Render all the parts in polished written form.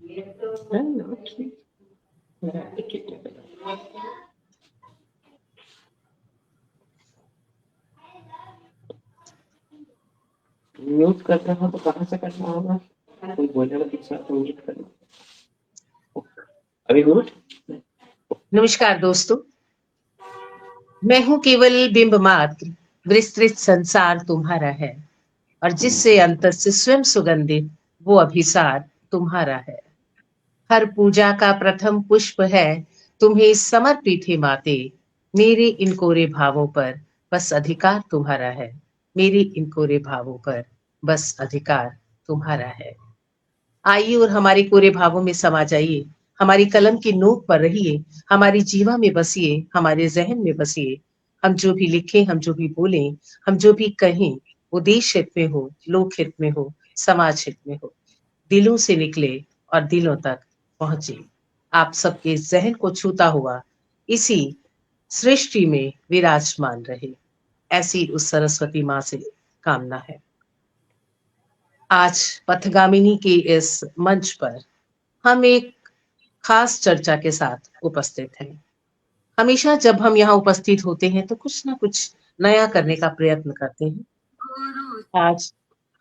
Mute करना हो तो कहाँ से करना होगा? कोई बोलेगा दूसरा तो म्यूट करना। अभी म्यूट। नमस्कार दोस्तों, मैं हूं केवल बिंब मात्र, विस्तृत संसार तुम्हारा है और जिससे अंतर से स्वयं सुगंधित वो अभिसार तुम्हारा है। हर पूजा का प्रथम पुष्प है तुम्हें समर्पित है माते। मेरे इन कोरे भावों पर बस अधिकार तुम्हारा है। मेरे इन कोरे भावों पर बस अधिकार तुम्हारा है। आइए और हमारे कोरे भावों में समा जाइए, हमारी कलम की नोक पर रहिए, हमारी जीवा में बसिए, हमारे जहन में बसिए। हम जो भी लिखें, हम जो भी बोलें, हम जो भी कहें, वो देश हित में हो, लोक हित में हो, समाज हित में हो, दिलों से निकले और दिलों तक पहुंचे। आप सबके जहन को छूता हुआ इसी सृष्टि में विराजमान रहे, ऐसी उस सरस्वती माँ से कामना है। आज पथगामिनी के इस मंच पर हम एक खास चर्चा के साथ उपस्थित हैं। हमेशा जब हम यहाँ उपस्थित होते हैं तो कुछ ना कुछ नया करने का प्रयत्न करते हैं। आज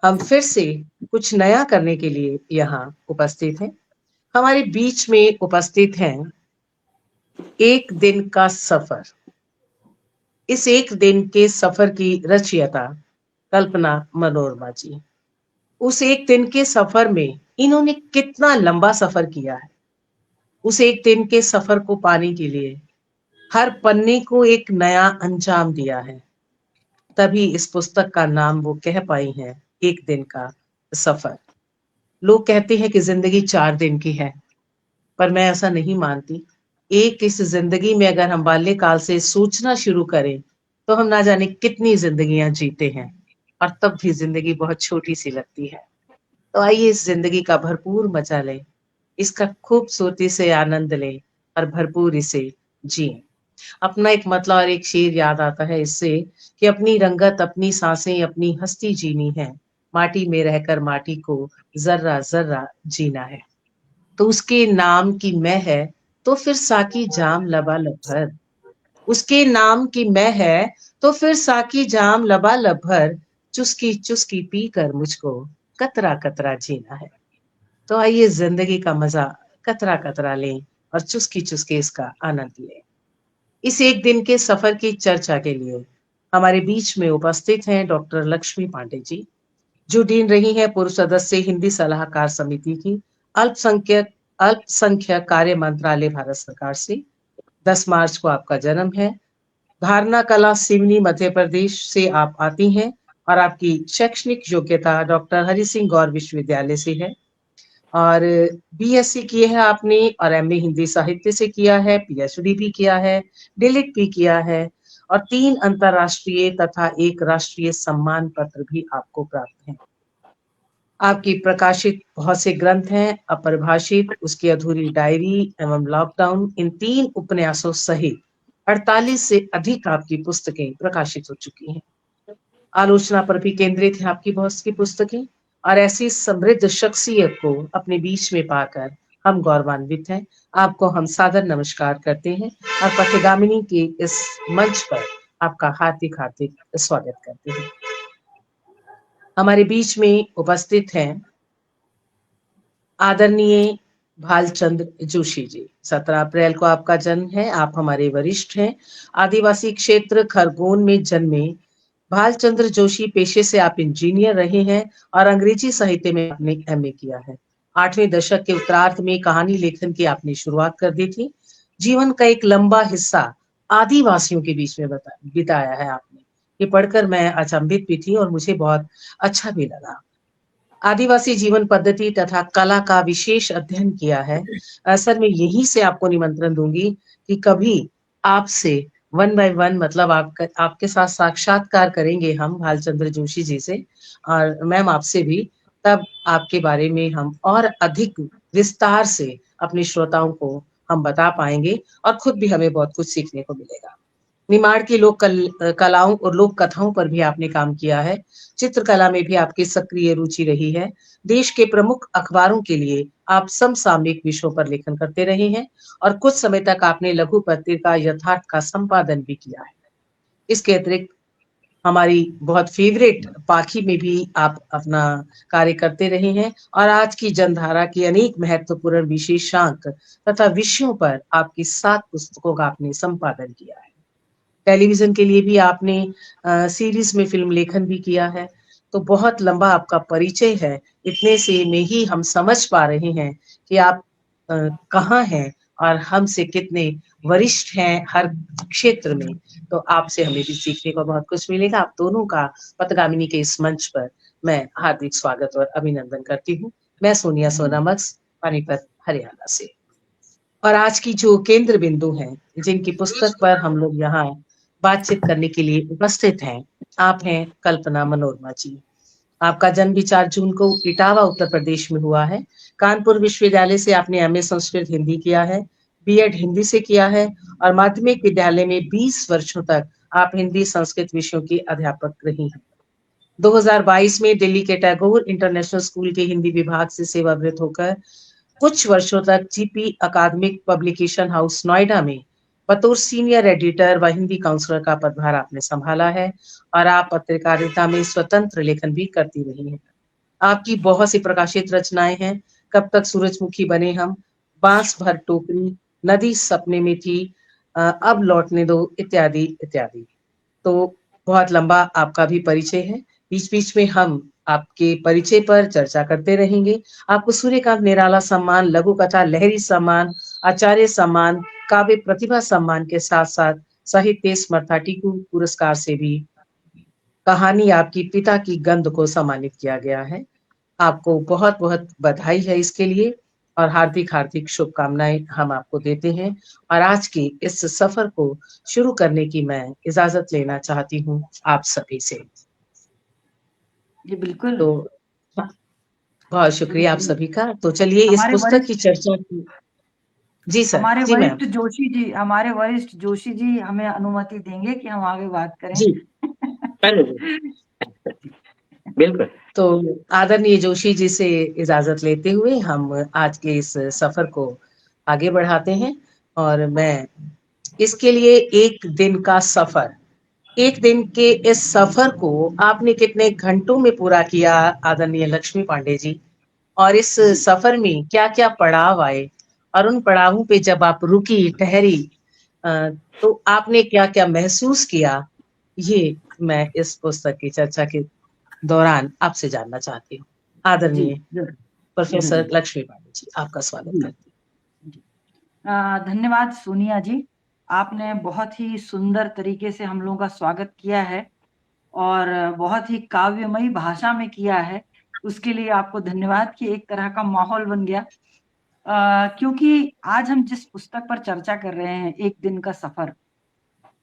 हम फिर से कुछ नया करने के लिए यहाँ उपस्थित हैं। हमारे बीच में उपस्थित हैं एक दिन का सफर। इस एक दिन के सफर की रचयिता कल्पना मनोरमा जी। उस एक दिन के सफर में इन्होंने कितना लंबा सफर किया है। उस एक दिन के सफर को पाने के लिए हर पन्ने को एक नया अंजाम दिया है। तभी इस पुस्तक का नाम वो कह पाई हैं, एक दिन का सफर। लोग कहते हैं कि जिंदगी 4 दिन की है, पर मैं ऐसा नहीं मानती। एक इस जिंदगी में अगर हम बाल्यकाल से सोचना शुरू करें तो हम ना जाने कितनी जिंदगियां जीते हैं और तब भी जिंदगी बहुत छोटी सी लगती है। तो आइए इस जिंदगी का भरपूर मजा लें, इसका खूबसूरती से आनंद लें और भरपूर इसे जिएं। अपना एक मतला और एक शेर याद आता है इससे कि अपनी रंगत, अपनी सांसें, अपनी हस्ती जीनी है, माटी में रहकर माटी को जर्रा जर्रा जीना है। तो उसके नाम की मैं है तो फिर साकी जाम लबालब भर। उसके नाम की मैं है तो फिर साकी जाम लबालब भर। चुस्की चुस्की पी कर मुझको कतरा कतरा जीना है। तो आइए जिंदगी का मजा कतरा कतरा लें और चुस्की चुस्की इसका आनंद लें। इस एक दिन के सफर की चर्चा के लिए हमारे बीच में उपस्थित हैं डॉक्टर लक्ष्मी पांडे जी, जो डीन रही हैं, पूर्व सदस्य हिंदी सलाहकार समिति की, अल्पसंख्यक कार्य मंत्रालय भारत सरकार से। 10 मार्च को आपका जन्म है। धारणा कला सिवनी मध्य प्रदेश से आप आती हैं और आपकी शैक्षणिक योग्यता डॉक्टर हरि सिंह गौर विश्वविद्यालय से है और बीएससी की है आपने और एमए हिंदी साहित्य से किया है, पीएचडी भी किया है, डिलिट भी किया है और 3 अंतरराष्ट्रीय तथा 1 राष्ट्रीय सम्मान पत्र भी आपको प्राप्त है। आपकी प्रकाशित बहुत से ग्रंथ हैं, अपरिभाषित, उसकी अधूरी डायरी एवं लॉकडाउन, इन 3 उपन्यासों सहित 48 से अधिक आपकी पुस्तकें प्रकाशित हो चुकी हैं। आलोचना पर भी केंद्रित है आपकी बहुत सी पुस्तकें और ऐसी समृद्ध शख्सियत को अपने बीच में पाकर हम गौरवान्वित हैं। आपको हम सादर नमस्कार करते हैं और पथगामिनी के इस मंच पर आपका हार्दिक हार्दिक स्वागत करते हैं। हमारे बीच में उपस्थित हैं आदरणीय भालचंद्र जोशी जी। 17 अप्रैल को आपका जन्म है, आप हमारे वरिष्ठ हैं। आदिवासी क्षेत्र खरगोन में जन्मे भालचंद्र जोशी पेशे से आप इंजीनियर रहे हैं और अंग्रेजी साहित्य में आपने एमए किया है। 8वें दशक के उत्तरार्ध में कहानी लेखन की आपने शुरुआत कर दी थी। जीवन का एक लंबा हिस्सा आदिवासियों के बीच में बिताया है आपने। ये पढ़कर मैं अचंभित भी थी और मुझे बहुत अच्छा भी लगा। आदिवासी जीवन पद्धति तथा कला का विशेष अध्ययन किया है। सर मैं यहीं से आपको निमंत्रण दूंगी कि कभी आपसे 1 बाय 1 मतलब आपके साथ साक्षात्कार करेंगे हम भालचंद्र जोशी जी से और मैम आपसे भी, तब आपके बारे में हम और अधिक विस्तार से अपने श्रोताओं को हम बता पाएंगे और खुद भी हमें बहुत कुछ सीखने को मिलेगा। निमाड़ की कलाओं और लोक कथाओं पर भी आपने काम किया है। चित्रकला में भी आपकी सक्रिय रुचि रही है। देश के प्रमुख अखबारों के लिए आप समसामयिक विषयों पर लेखन करते रहे हैं और कुछ समय तक आपने लघु पत्रिका यथार्थ का संपादन भी किया है। इसके अतिरिक्त हमारी बहुत फेवरेट पाखी में भी आप अपना कार्य करते रहे हैं और आज की जनधारा की अनेक महत्वपूर्ण विशेषांक तथा विषयों पर आपकी 7 पुस्तकों का आपने संपादन किया है। टेलीविजन के लिए भी आपने सीरीज में फिल्म लेखन भी किया है। तो बहुत लंबा आपका परिचय है। इतने से में ही हम समझ पा रहे हैं कि आप कहाँ हैं और हमसे कितने वरिष्ठ हैं हर क्षेत्र में। तो आपसे हमें भी सीखने को बहुत कुछ मिलेगा। आप दोनों का पथगामिनी के इस मंच पर मैं हार्दिक स्वागत और अभिनंदन करती हूँ। मैं सोनिया सोनामक्स, पानीपत, हरियाणा से। और आज की जो केंद्र बिंदु हैं, जिनकी पुस्तक पर हम लोग यहाँ बातचीत करने के लिए उपस्थित हैं, आप हैं कल्पना मनोरमा जी। आपका जन्म भी 4 जून को इटावा उत्तर प्रदेश में हुआ है। कानपुर विश्वविद्यालय से आपने एमए संस्कृत हिंदी किया है, बीएड हिंदी से किया है और माध्यमिक विद्यालय में 20 वर्षों तक आप हिंदी संस्कृत विषयों की अध्यापक रही हैं। 2022 में दिल्ली के टैगोर इंटरनेशनल स्कूल के हिंदी विभाग से सेवानिवृत्त होकर कुछ वर्षों तक जीपी अकादमिक पब्लिकेशन हाउस नोएडा में बतौर सीनियर एडिटर व हिंदी काउंसलर का पदभार आपने संभाला है और आप पत्रकारिता में स्वतंत्र लेखन भी करती रही हैं। आपकी बहुत सी प्रकाशित रचनाएं हैं। कब तक सूरजमुखी बने हम, बांस भर टोकरी, नदी सपने में थी, अब लौटने दो, इत्यादि इत्यादि। तो बहुत लंबा आपका भी परिचय है। बीच-बीच में हम आपके परिचय पर चर्चा करते रहेंगे। आपको सूर्यकांत निराला सम्मान, लघु कथा लहरी सम्मान, आचार्य सम्मान, काव्य प्रतिभा सम्मान के साथ-साथ साहित्य स्मृता टीकू पुरस्कार से भी कहानी आपकी पिता की गंध को सम्मानित किया गया है। आपको बहुत-बहुत बधाई है इसके लिए और हार्दिक-हार्दिक शुभकामनाएँ हम आपको देते हैं और आज के इस सफर को शुरू करने की मैं इजाज़त लेना चाहती हूँ आप सभी से। जी, बिल्कुल। तो बहुत शुक्रिया आप सभी का। तो चलिए इस हमारे पुस्तक की वरिष्ठ चर्चा की। जी सर, जी मैम। हमारे वरिष्ठ जोशी जी हमें अनुमति देंगे कि हम आगे बात करें। जी, बिल्कुल। तो आदरणीय जोशी जी से इजाज़त लेते हुए हम आज के इस सफर को आगे बढ़ाते हैं और मैं इसके लिए 1 दिन का सफर, 1 दिन के इस सफर को आपने कितने घंटों में पूरा किया आदरणीय लक्ष्मी पांडे जी? और इस सफर में क्या-क्या पड़ाव आए और उन पड़ावों पे जब आप रुकी, ठहरी तो आपने क्या-क्या महसूस किया? ये मैं इस पुस्तक की चर्चा के दौरान आपसे जानना चाहती हूँ। जी, आदरणीय ज़रूर, प्रोफेसर ज़रूर। लक्ष्मी पांडे जी, आपका स्वागत जी, करती हूँ। जी। धन्यवाद सोनिया जी। आपने बहुत ही सुंदर तरीके से हम लोगों का स्वागत किया है और बहुत ही काव्यमयी भाषा में किया है। उसके लिए आपको धन्यवाद कि एक तरह का माहौल बन गया। क्योंकि आज हम जिस पुस्तक पर चर्चा कर रहे हैं, 1 दिन का सफर, जी,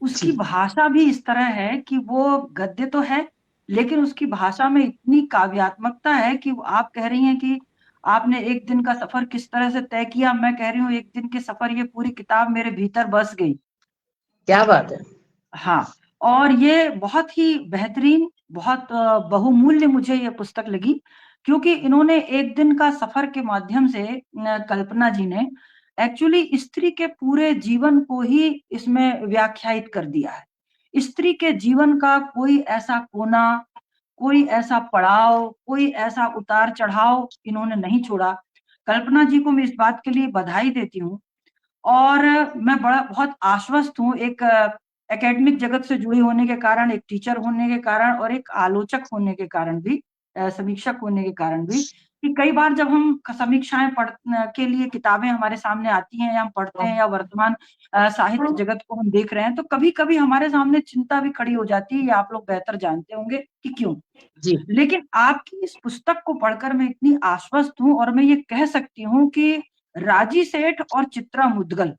उसकी भाषा भी इस तरह है कि वो गद्य तो है, लेकिन उसकी भाषा में इतनी काव्यात्मकता है कि आप कह रही हैं कि आपने 1 दिन का सफर किस तरह से तय किया, मैं कह रही हूँ 1 दिन के सफर ये पूरी किताब मेरे भीतर बस गई। क्या बात है! हाँ, और ये बहुत ही बेहतरीन, बहुत बहुमूल्य मुझे ये पुस्तक लगी, क्योंकि इन्होंने 1 दिन का सफर के माध्यम से कल्पना जी ने एक्चुअली स्त्री के पूरे जीवन को ही इसमें व्याख्यायित कर दिया है। स्त्री के जीवन का कोई ऐसा कोना, कोई ऐसा पड़ाव, कोई ऐसा उतार-चढ़ाव इन्होंने नहीं छोड़ा। कल्पना जी को मैं इस बात के लिए बधाई देती हूँ और मैं बहुत आश्वस्त हूँ एक एकेडमिक जगत से जुड़ी होने के कारण, एक टीचर होने के कारण और एक आलोचक होने के कारण भी समीक्षक होने के कारण भी, कि कई बार जब हम समीक्षाएँ के लिए किताबें हमारे सामने आती हैं या हम पढ़ते हैं या वर्तमान साहित्य जगत को हम देख रहे हैं, तो कभी-कभी हमारे सामने चिंता भी खड़ी हो जाती है, ये आप लोग बेहतर जानते होंगे कि क्यों? जी, लेकिन आपकी इस पुस्तक को पढ़कर मैं इतनी आश्वस्त हूँ और मैं ये कह सकती हूँ कि राजी सेठ और चित्रा मुद्गल,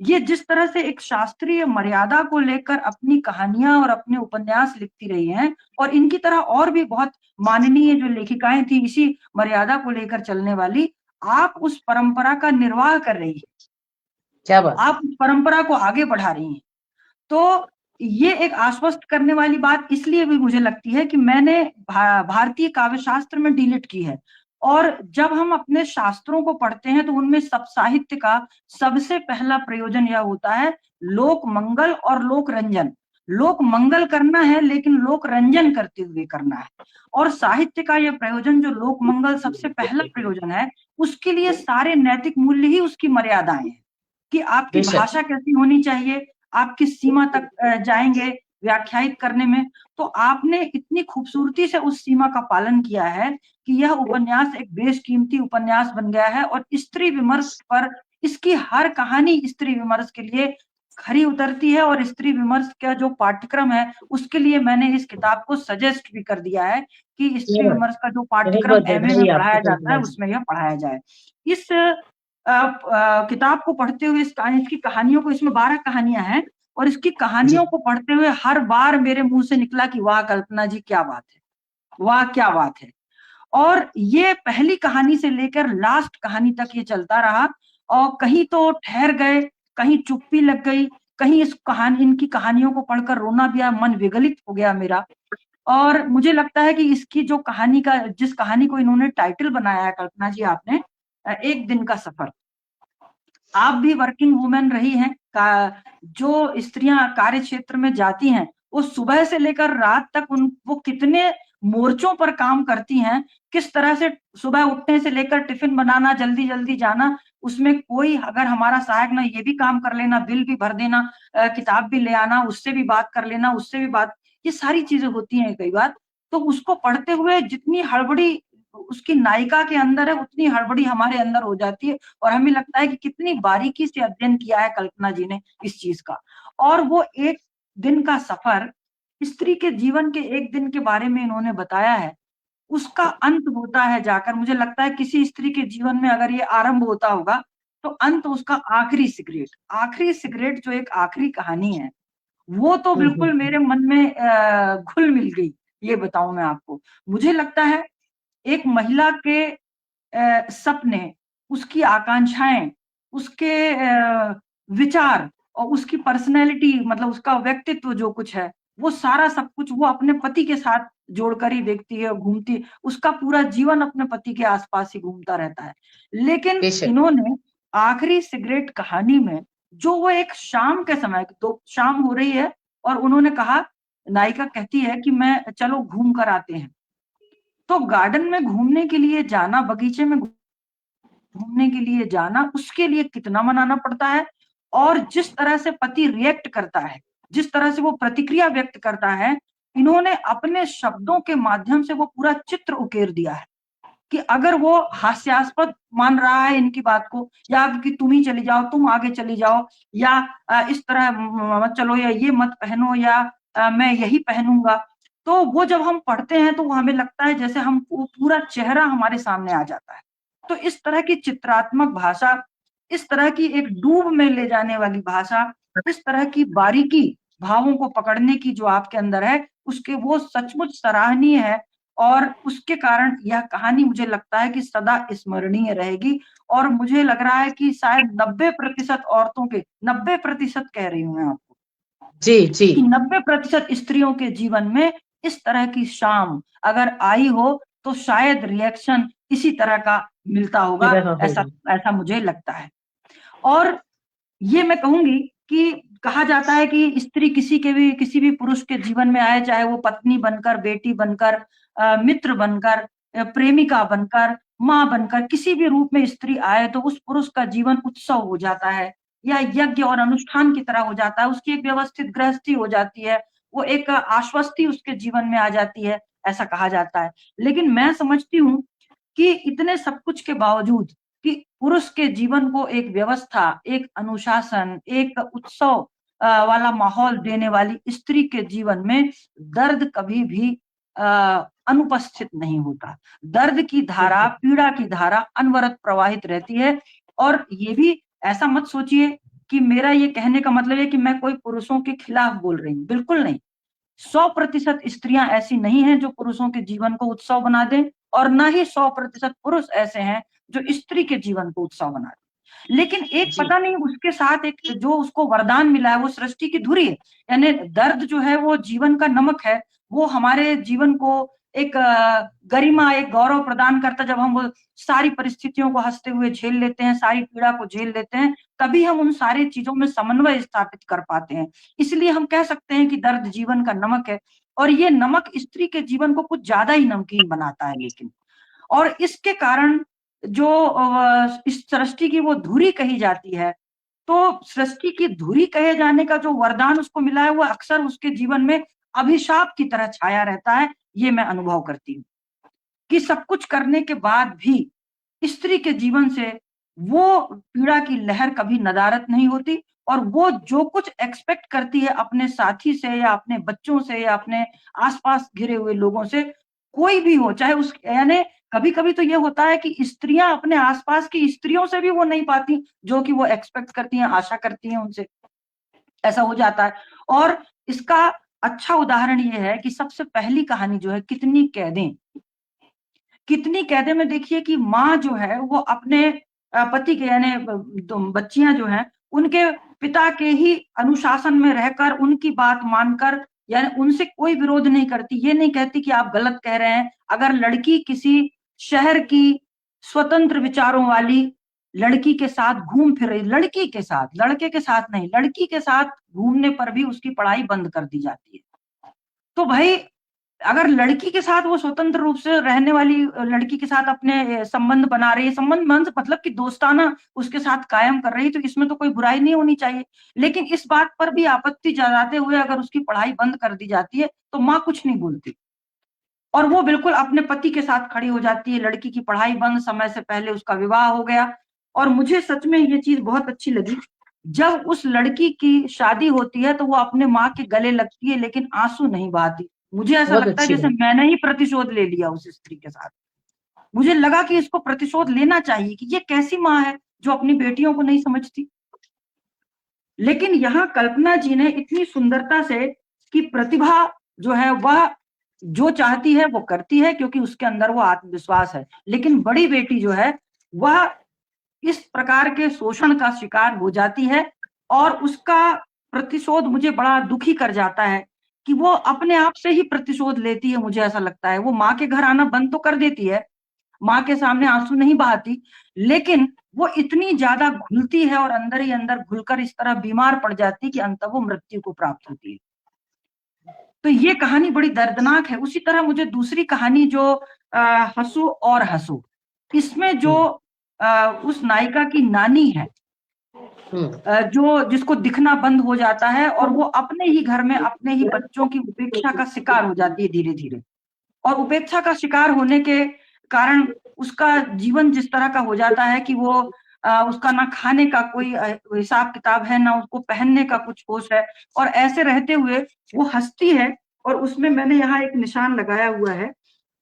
ये जिस तरह से एक शास्त्रीय मर्यादा को लेकर अपनी कहानियाँ और अपने उपन्यास लिखती रही हैं और इनकी तरह और भी बहुत माननीय जो लेखिकाएँ थी इसी मर्यादा को लेकर चलने वाली, आप उस परंपरा का निर्वाह कर रही हैं। क्या बात है! आप उस परंपरा को आगे बढ़ा रही हैं। तो ये एक आश्वस्त करने वाली बात इसलिए भी मुझे लगती है कि मैंने भारतीय काव्य शास्त्र में डीलिट की है, और जब हम अपने शास्त्रों को पढ़ते हैं तो उनमें सब साहित्य का सबसे पहला प्रयोजन यह होता है लोक मंगल और लोक रंजन। लोक मंगल करना है लेकिन लोक रंजन करते हुए करना है, और साहित्य का यह प्रयोजन जो लोक मंगल सबसे पहला प्रयोजन है, उसके लिए सारे नैतिक मूल्य ही उसकी मर्यादाएं हैं कि आपकी बेशक। भाषा कैसी होनी चाहिए, आप किस सीमा तक जाएंगे व्याख्यायित करने में। तो आपने इतनी खूबसूरती से उस सीमा का पालन किया है कि यह उपन्यास एक बेशकीमती उपन्यास बन गया है, और स्त्री विमर्श पर इसकी हर कहानी स्त्री विमर्श के लिए खरी उतरती है, और स्त्री विमर्श का जो पाठ्यक्रम है उसके लिए मैंने इस किताब को सजेस्ट भी कर दिया है कि स्त्री विमर्श का जो पाठ्यक्रम बहुत एमए बधाई में आपको पढ़ाया जाता कल्पना है जी। उसमें यह पढ़ाया जाए। इस किताब को पढ़ते हुए इसकी कहानियों को, इसमें 12 कहानियां हैं, और इसकी कहानियों को पढ़ते हुए हर बार मेरे मुंह से निकला कि वाह कल्पना जी क्या बात है, वाह क्या बात है। और ये पहली कहानी से लेकर लास्ट कहानी तक ये चलता रहा, और कहीं तो ठहर गए, कहीं चुप्पी लग गई, कहीं इनकी कहानियों को पढ़कर रोना भी आया, मन विगलित हो गया मेरा। और मुझे लगता है कि इसकी जो कहानी का, जिस कहानी को इन्होंने टाइटल बनाया है कल्पना जी आपने, एक दिन का सफर, आप भी वर्किंग वुमेन रही हैं जो स्त्रियां कार्य क्षेत्र में जाती हैं, वो सुबह से लेकर रात तक वो कितने मोर्चों पर काम करती हैं, किस तरह से सुबह उठने से लेकर टिफिन बनाना, जल्दी जल्दी जाना, उसमें कोई अगर हमारा सहायक ना, ये भी काम कर लेना, बिल भी भर देना, किताब भी ले आना, उससे भी बात कर लेना, उससे भी बात, ये सारी चीजें होती हैं कई बार। तो उसको पढ़ते हुए जितनी हड़बड़ी उसकी नायिका के अंदर है उतनी हड़बड़ी हमारे अंदर हो जाती है, और हमें लगता है कि कितनी बारीकी से अध्ययन किया है कल्पना जी ने इस चीज का। और वो एक दिन का सफर, स्त्री के जीवन के एक दिन के बारे में इन्होंने बताया है, उसका अंत होता है जाकर, मुझे लगता है किसी स्त्री के जीवन में अगर ये आरंभ होता होगा तो अंत उसका आखिरी सिगरेट, आखिरी सिगरेट जो एक आखिरी कहानी है, वो तो बिल्कुल मेरे मन में घुल मिल गई। ये बताऊं मैं आपको, मुझे लगता है एक महिला के सपने, उसकी आकांक्षाएं, उसके विचार और उसकी पर्सनैलिटी, मतलब उसका व्यक्तित्व जो कुछ है, वो सारा सब कुछ वो अपने पति के साथ जोड़कर ही देखती है, घूमती, उसका पूरा जीवन अपने पति के आसपास ही घूमता रहता है। लेकिन बेशक। इन्होंने आखिरी सिगरेट कहानी में, जो वो एक शाम के समय, तो शाम हो रही है और उन्होंने कहा, नायिका कहती है कि मैं चलो घूम कर आते हैं। तो गार्डन में घूमने के लिए जाना, बगीचे में घूमने के लिए जाना, उसके लिए कितना मनाना पड़ता है, और जिस तरह से पति रिएक्ट करता है, जिस तरह से वो प्रतिक्रिया व्यक्त करता है, इन्होंने अपने शब्दों के माध्यम से वो पूरा चित्र उकेर दिया है कि अगर वो हास्यास्पद मान रहा है इनकी बात को, या कि तुम ही चली जाओ, तुम आगे चली जाओ, या इस तरह मत चलो, या ये मत पहनो, या मैं यही पहनूंगा, तो वो जब हम पढ़ते हैं तो हमें लगता है जैसे हम वो पूरा चेहरा हमारे सामने आ जाता है। तो इस तरह की चित्रात्मक भाषा, इस तरह की एक डूब में ले जाने वाली भाषा, इस तरह की बारीकी भावों को पकड़ने की जो आपके अंदर है, उसके वो सचमुच सराहनीय है, और उसके कारण यह कहानी मुझे लगता है कि सदा स्मरणीय रहेगी। और मुझे लग रहा है कि शायद 90% औरतों के, 90% कह रही हूँ मैं आपको, जी जी। कि 90% स्त्रियों के जीवन में इस तरह की शाम अगर आई हो तो शायद रिएक्शन इसी तरह का मिलता होगा, ऐसा ऐसा मुझे लगता है। और ये मैं कहूंगी कि कहा जाता है कि स्त्री किसी भी पुरुष के जीवन में आए, चाहे वो पत्नी बनकर, बेटी बनकर, मित्र बनकर, प्रेमिका बनकर, माँ बनकर, किसी भी रूप में स्त्री आए तो उस पुरुष का जीवन उत्सव हो जाता है, या यज्ञ और अनुष्ठान की तरह हो जाता है, उसकी एक व्यवस्थित गृहस्थी हो जाती है, वो एक आश्वस्ति उसके जीवन में आ जाती है, ऐसा कहा जाता है। लेकिन मैं समझती हूँ कि इतने सब कुछ के बावजूद कि पुरुष के जीवन को एक व्यवस्था, एक अनुशासन, एक उत्सव वाला माहौल देने वाली स्त्री के जीवन में दर्द कभी भी अनुपस्थित नहीं होता। दर्द की धारा, पीड़ा की धारा अनवरत प्रवाहित रहती है। और ये भी ऐसा मत सोचिए कि मेरा ये कहने का मतलब है कि मैं कोई पुरुषों के खिलाफ बोल रही हूँ, बिल्कुल नहीं। 100% स्त्रियां ऐसी नहीं हैं जो पुरुषों के जीवन को उत्सव बना दें, और ना ही 100% पुरुष ऐसे हैं जो स्त्री के जीवन को उत्सव बना दें। लेकिन एक जी। पता नहीं उसके साथ एक जो उसको वरदान मिला है वो सृष्टि की धुरी है। यानी दर्द जो है वो जीवन का नमक है, वो हमारे जीवन को एक गरिमा, एक गौरव प्रदान करता है। जब हम वो सारी परिस्थितियों को हंसते हुए झेल लेते हैं, सारी पीड़ा को झेल लेते हैं, तभी हम उन सारी चीजों में समन्वय स्थापित कर पाते हैं। इसलिए हम कह सकते हैं कि दर्द जीवन का नमक है, और ये नमक स्त्री के जीवन को कुछ ज्यादा ही नमकीन बनाता है। लेकिन और इसके कारण जो इस सृष्टि की वो धुरी कही जाती है, तो सृष्टि की धुरी कहे जाने का जो वरदान उसको मिला है वो अक्सर उसके जीवन में अभिशाप की तरह छाया रहता है। ये मैं अनुभव करती हूँ कि सब कुछ करने के बाद भी स्त्री के जीवन से वो पीड़ा की लहर कभी नदारद नहीं होती, और वो जो कुछ एक्सपेक्ट करती है अपने साथी से या अपने बच्चों से या अपने आसपास घिरे हुए लोगों से, कोई भी हो, चाहे उस यानी कभी-कभी तो ये होता है कि स्त्रियां अपने आसपास की स्त्रियों से भी वो नहीं पाती जो कि वो एक्सपेक्ट करती हैं, आशा करती हैं उनसे। ऐसा हो जाता है। और इसका अच्छा उदाहरण ये है कि सबसे पहली कहानी जो है कितनी कैदें, कितनी कैदे में देखिए कि माँ जो है वो अपने पति के यानी बच्चियां जो हैं उनके पिता के ही अनुशासन में रहकर उनकी बात मानकर, यानी उनसे कोई विरोध नहीं करती, ये नहीं कहती कि आप गलत कह रहे हैं। अगर लड़की किसी शहर की स्वतंत्र विचारों वाली लड़की के साथ घूम फिर रही, लड़की के साथ, लड़के के साथ नहीं, लड़की के साथ घूमने पर भी उसकी पढ़ाई बंद कर दी जाती है। तो भाई अगर लड़की के साथ वो स्वतंत्र रूप से रहने वाली लड़की के साथ अपने संबंध बना रही है, संबंध मतलब कि दोस्ताना उसके साथ कायम कर रही है, तो इसमें तो कोई बुराई नहीं होनी चाहिए। लेकिन इस बात पर भी आपत्ति जताते हुए अगर उसकी पढ़ाई बंद कर दी जाती है तो माँ कुछ नहीं बोलती, और वो बिल्कुल अपने पति के साथ खड़ी हो जाती है। लड़की की पढ़ाई बंद, समय से पहले उसका विवाह हो गया। और मुझे सच में ये चीज बहुत अच्छी लगी, जब उस लड़की की शादी होती है तो वो अपने माँ के गले लगती है लेकिन आंसू नहीं बहाती। मुझे ऐसा बहुत लगता है अच्छी जैसे बात। मैंने ही प्रतिशोध ले लिया उस स्त्री के साथ। मुझे लगा कि इसको प्रतिशोध लेना चाहिए कि ये कैसी माँ है जो अपनी बेटियों को नहीं समझती। लेकिन यहाँ कल्पना जी ने इतनी सुंदरता से कि प्रतिभा जो है वह जो चाहती है वो करती है क्योंकि उसके अंदर वो आत्मविश्वास है। लेकिन बड़ी बेटी जो है वह इस प्रकार के शोषण का शिकार हो जाती है, और उसका प्रतिशोध मुझे बड़ा दुखी कर जाता है कि वो अपने आप से ही प्रतिशोध लेती है। मुझे ऐसा लगता है वो माँ के घर आना बंद तो कर देती है, माँ के सामने आंसू नहीं बहाती, लेकिन वो इतनी ज्यादा घुलती है और अंदर ही अंदर घुलकर इस तरह बीमार पड़ जाती है कि अंततः वो मृत्यु को प्राप्त होती है। तो ये कहानी बड़ी दर्दनाक है। उसी तरह मुझे दूसरी कहानी जो हंसू और हंसू, इसमें जो उस नायिका की नानी है जो जिसको दिखना बंद हो जाता है और वो अपने ही घर में अपने ही बच्चों की उपेक्षा का शिकार हो जाती है धीरे धीरे, और उपेक्षा का शिकार होने के कारण उसका जीवन जिस तरह का हो जाता है कि वो उसका ना खाने का कोई हिसाब किताब है, ना उसको पहनने का कुछ होश है, और ऐसे रहते हुए वो हंसती है। और उसमें मैंने यहाँ एक निशान लगाया हुआ है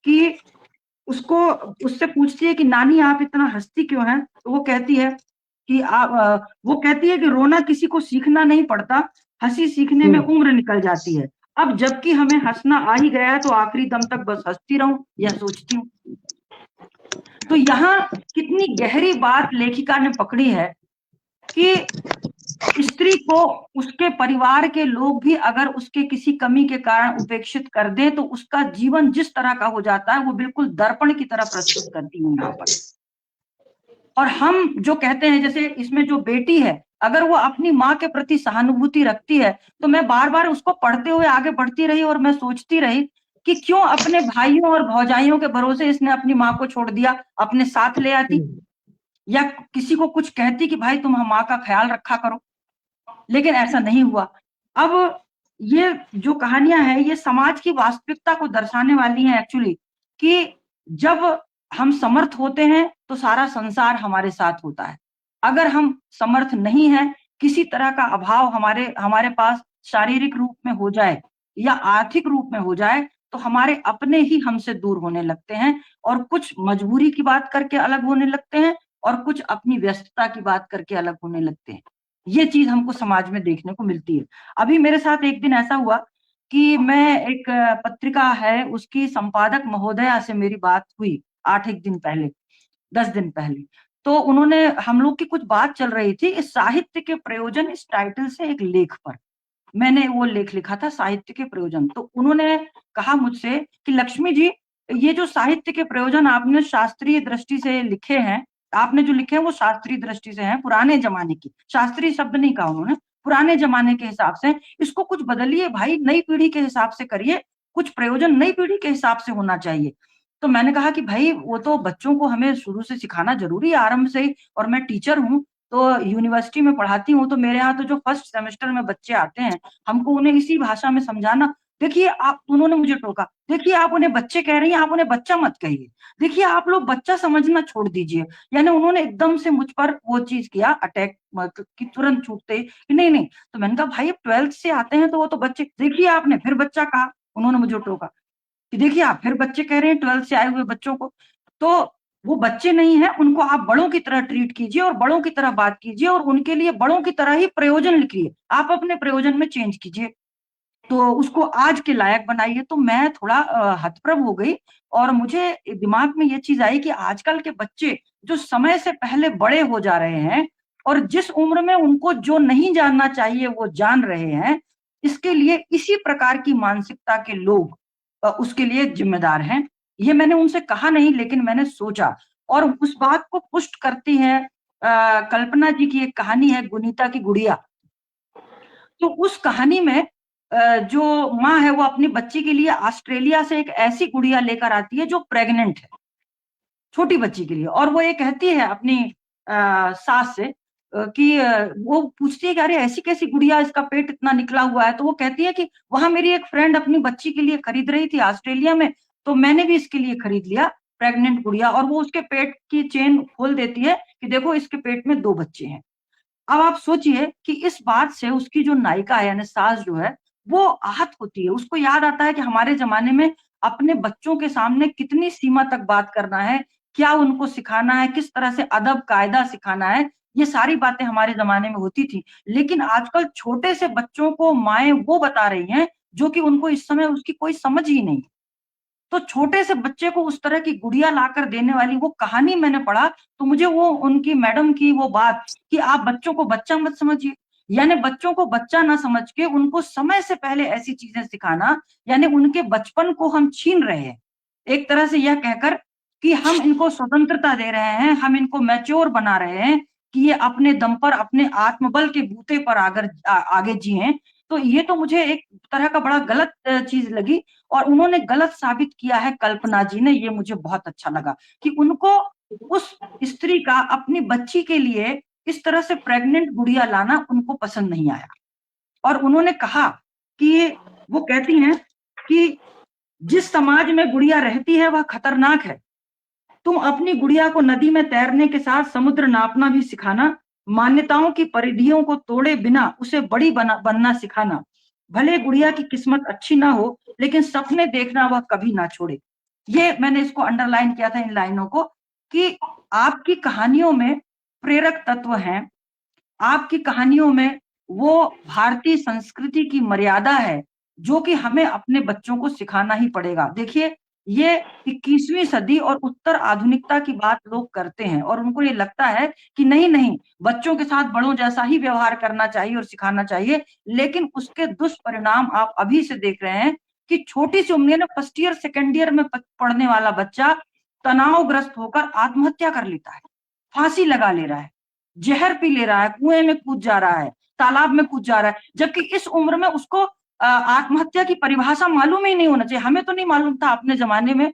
कि उसको उससे पूछती है कि नानी आप इतना हंसती क्यों हैं? तो वो कहती है कि वो कहती है कि रोना किसी को सीखना नहीं पड़ता, हंसी सीखने में उम्र निकल जाती है। अब जबकि हमें हंसना आ ही गया है तो आखिरी दम तक बस हंसती रहूं, यह सोचती हूँ। तो यहाँ कितनी गहरी बात लेखिका ने पकड़ी है कि स्त्री को उसके परिवार के लोग भी अगर उसके किसी कमी के कारण उपेक्षित कर दें तो उसका जीवन जिस तरह का हो जाता है वो बिल्कुल दर्पण की तरह प्रस्तुत करती है यहाँ पर। और हम जो कहते हैं जैसे इसमें जो बेटी है अगर वो अपनी माँ के प्रति सहानुभूति रखती है, तो मैं बार बार उसको पढ़ते हुए आगे बढ़ती रही और मैं सोचती रही कि क्यों अपने भाइयों और भौजाइयों के भरोसे इसने अपनी माँ को छोड़ दिया, अपने साथ ले आती या किसी को कुछ कहती कि भाई तुम माँ का ख्याल रखा करो, लेकिन ऐसा नहीं हुआ। अब ये जो कहानियां हैं ये समाज की वास्तविकता को दर्शाने वाली हैं एक्चुअली, कि जब हम समर्थ होते हैं तो सारा संसार हमारे साथ होता है। अगर हम समर्थ नहीं है, किसी तरह का अभाव हमारे पास शारीरिक रूप में हो जाए या आर्थिक रूप में हो जाए तो हमारे अपने ही हमसे दूर होने लगते हैं, और कुछ मजबूरी की बात करके अलग होने लगते हैं और कुछ अपनी व्यस्तता की बात करके अलग होने लगते हैं। ये चीज हमको समाज में देखने को मिलती है। अभी मेरे साथ एक दिन ऐसा हुआ कि मैं एक पत्रिका है उसकी संपादक महोदया से मेरी बात हुई 8 एक दिन पहले, 10 दिन पहले। तो उन्होंने, हम लोग की कुछ बात चल रही थी इस साहित्य के प्रयोजन, इस टाइटल से एक लेख पर। मैंने वो लेख लिखा था साहित्य के प्रयोजन। तो उन्होंने कहा मुझसे कि लक्ष्मी जी, ये जो साहित्य के प्रयोजन आपने शास्त्रीय दृष्टि से लिखे हैं, आपने जो लिखे हैं वो शास्त्रीय दृष्टि से हैं, पुराने जमाने की, शास्त्रीय शब्द नहीं कहा उन्होंने, पुराने जमाने के हिसाब से, इसको कुछ बदलिए भाई, नई पीढ़ी के हिसाब से करिए, कुछ प्रयोजन नई पीढ़ी के हिसाब से होना चाहिए। तो मैंने कहा कि भाई वो तो बच्चों को हमें शुरू से सिखाना जरूरी है, आरंभ से ही, और मैं टीचर हूँ तो यूनिवर्सिटी में पढ़ाती हूँ, तो मेरे यहाँ तो जो फर्स्ट सेमेस्टर में बच्चे आते हैं, हमको उन्हें इसी भाषा में समझाना। देखिए आप, उन्होंने मुझे टोका, देखिए आप उन्हें बच्चे कह रही हैं, आप उन्हें बच्चा मत कहिए, देखिए आप लोग बच्चा समझना छोड़ दीजिए। यानी उन्होंने एकदम से मुझ पर वो चीज किया, अटैक कि तुरंत छूटते कि नहीं नहीं। तो मैंने कहा भाई अब 12th से आते हैं तो वो तो बच्चे, देखिए आपने फिर बच्चा कहा, उन्होंने मुझे टोका कि देखिए आप फिर बच्चे कह रहे हैं 12th से आए हुए बच्चों को, तो वो बच्चे नहीं है, उनको आप बड़ों की तरह ट्रीट कीजिए और बड़ों की तरह बात कीजिए और उनके लिए बड़ों की तरह ही प्रयोजन लिखिए, आप अपने प्रयोजन में चेंज कीजिए, तो उसको आज के लायक बनाइए। तो मैं थोड़ा हतप्रभ हो गई और मुझे दिमाग में ये चीज आई कि आजकल के बच्चे जो समय से पहले बड़े हो जा रहे हैं और जिस उम्र में उनको जो नहीं जानना चाहिए वो जान रहे हैं, इसके लिए इसी प्रकार की मानसिकता के लोग उसके लिए जिम्मेदार हैं। ये मैंने उनसे कहा नहीं, लेकिन मैंने सोचा, और उस बात को पुष्ट करती है कल्पना जी की एक कहानी है, गुनीता की गुड़िया। तो उस कहानी में जो माँ है वो अपनी बच्ची के लिए ऑस्ट्रेलिया से एक ऐसी गुड़िया लेकर आती है जो प्रेग्नेंट है, छोटी बच्ची के लिए, और वो ये कहती है अपनी सास से कि वो पूछती है कि अरे ऐसी कैसी गुड़िया, इसका पेट इतना निकला हुआ है। तो वो कहती है कि वहां मेरी एक फ्रेंड अपनी बच्ची के लिए खरीद रही थी ऑस्ट्रेलिया में, तो मैंने भी इसके लिए खरीद लिया प्रेग्नेंट गुड़िया। और वो उसके पेट की चेन खोल देती है कि देखो इसके पेट में 2 बच्चे हैं। अब आप सोचिए कि इस बात से उसकी जो नायिका है यानी सास जो है वो आहत होती है, उसको याद आता है कि हमारे जमाने में अपने बच्चों के सामने कितनी सीमा तक बात करना है, क्या उनको सिखाना है, किस तरह से अदब कायदा सिखाना है, ये सारी बातें हमारे जमाने में होती थी। लेकिन आजकल छोटे से बच्चों को माएं वो बता रही हैं जो कि उनको इस समय उसकी कोई समझ ही नहीं। तो छोटे से बच्चे को उस तरह की गुड़िया लाकर देने वाली वो कहानी मैंने पढ़ा, तो मुझे वो उनकी मैडम की वो बात कि आप बच्चों को बच्चा मत समझिए, यानी बच्चों को बच्चा ना समझ के उनको समय से पहले ऐसी चीजें सिखाना, यानी उनके बचपन को हम छीन रहे हैं एक तरह से, यह कहकर कि हम इनको स्वतंत्रता दे रहे हैं, हम इनको मैच्योर बना रहे हैं कि ये अपने दम पर अपने आत्मबल के बूते पर आगे जिए। तो ये तो मुझे एक तरह का बड़ा गलत चीज लगी, और उन्होंने गलत साबित किया है कल्पना जी ने, ये मुझे बहुत अच्छा लगा कि उनको उस स्त्री का अपनी बच्ची के लिए इस तरह से प्रेग्नेंट गुड़िया लाना उनको पसंद नहीं आया। और उन्होंने कहा कि वो कहती हैं कि जिस समाज में गुड़िया रहती है वह खतरनाक है, तुम अपनी गुड़िया को नदी में तैरने के साथ समुद्र नापना भी सिखाना, मान्यताओं की परिधियों को तोड़े बिना उसे बड़ी बनना सिखाना, भले गुड़िया की किस्मत अच्छी ना हो लेकिन सपने देखना वह कभी ना छोड़े। ये मैंने इसको अंडरलाइन किया था इन लाइनों को कि आपकी कहानियों में प्रेरक तत्व हैं, आपकी कहानियों में वो भारतीय संस्कृति की मर्यादा है जो कि हमें अपने बच्चों को सिखाना ही पड़ेगा। देखिए ये 21वीं सदी और उत्तर आधुनिकता की बात लोग करते हैं और उनको ये लगता है कि नहीं नहीं बच्चों के साथ बड़ों जैसा ही व्यवहार करना चाहिए और सिखाना चाहिए, लेकिन उसके दुष्परिणाम आप अभी से देख रहे हैं कि छोटी सी उम्र में फर्स्ट ईयर सेकेंड ईयर में पढ़ने वाला बच्चा तनावग्रस्त होकर आत्महत्या कर लेता है, फांसी लगा ले रहा है, जहर पी ले रहा है, कुएं में कूद जा रहा है, तालाब में कूद जा रहा है, जबकि इस उम्र में उसको आत्महत्या की परिभाषा मालूम ही नहीं होना चाहिए। हमें तो नहीं मालूम था अपने जमाने में,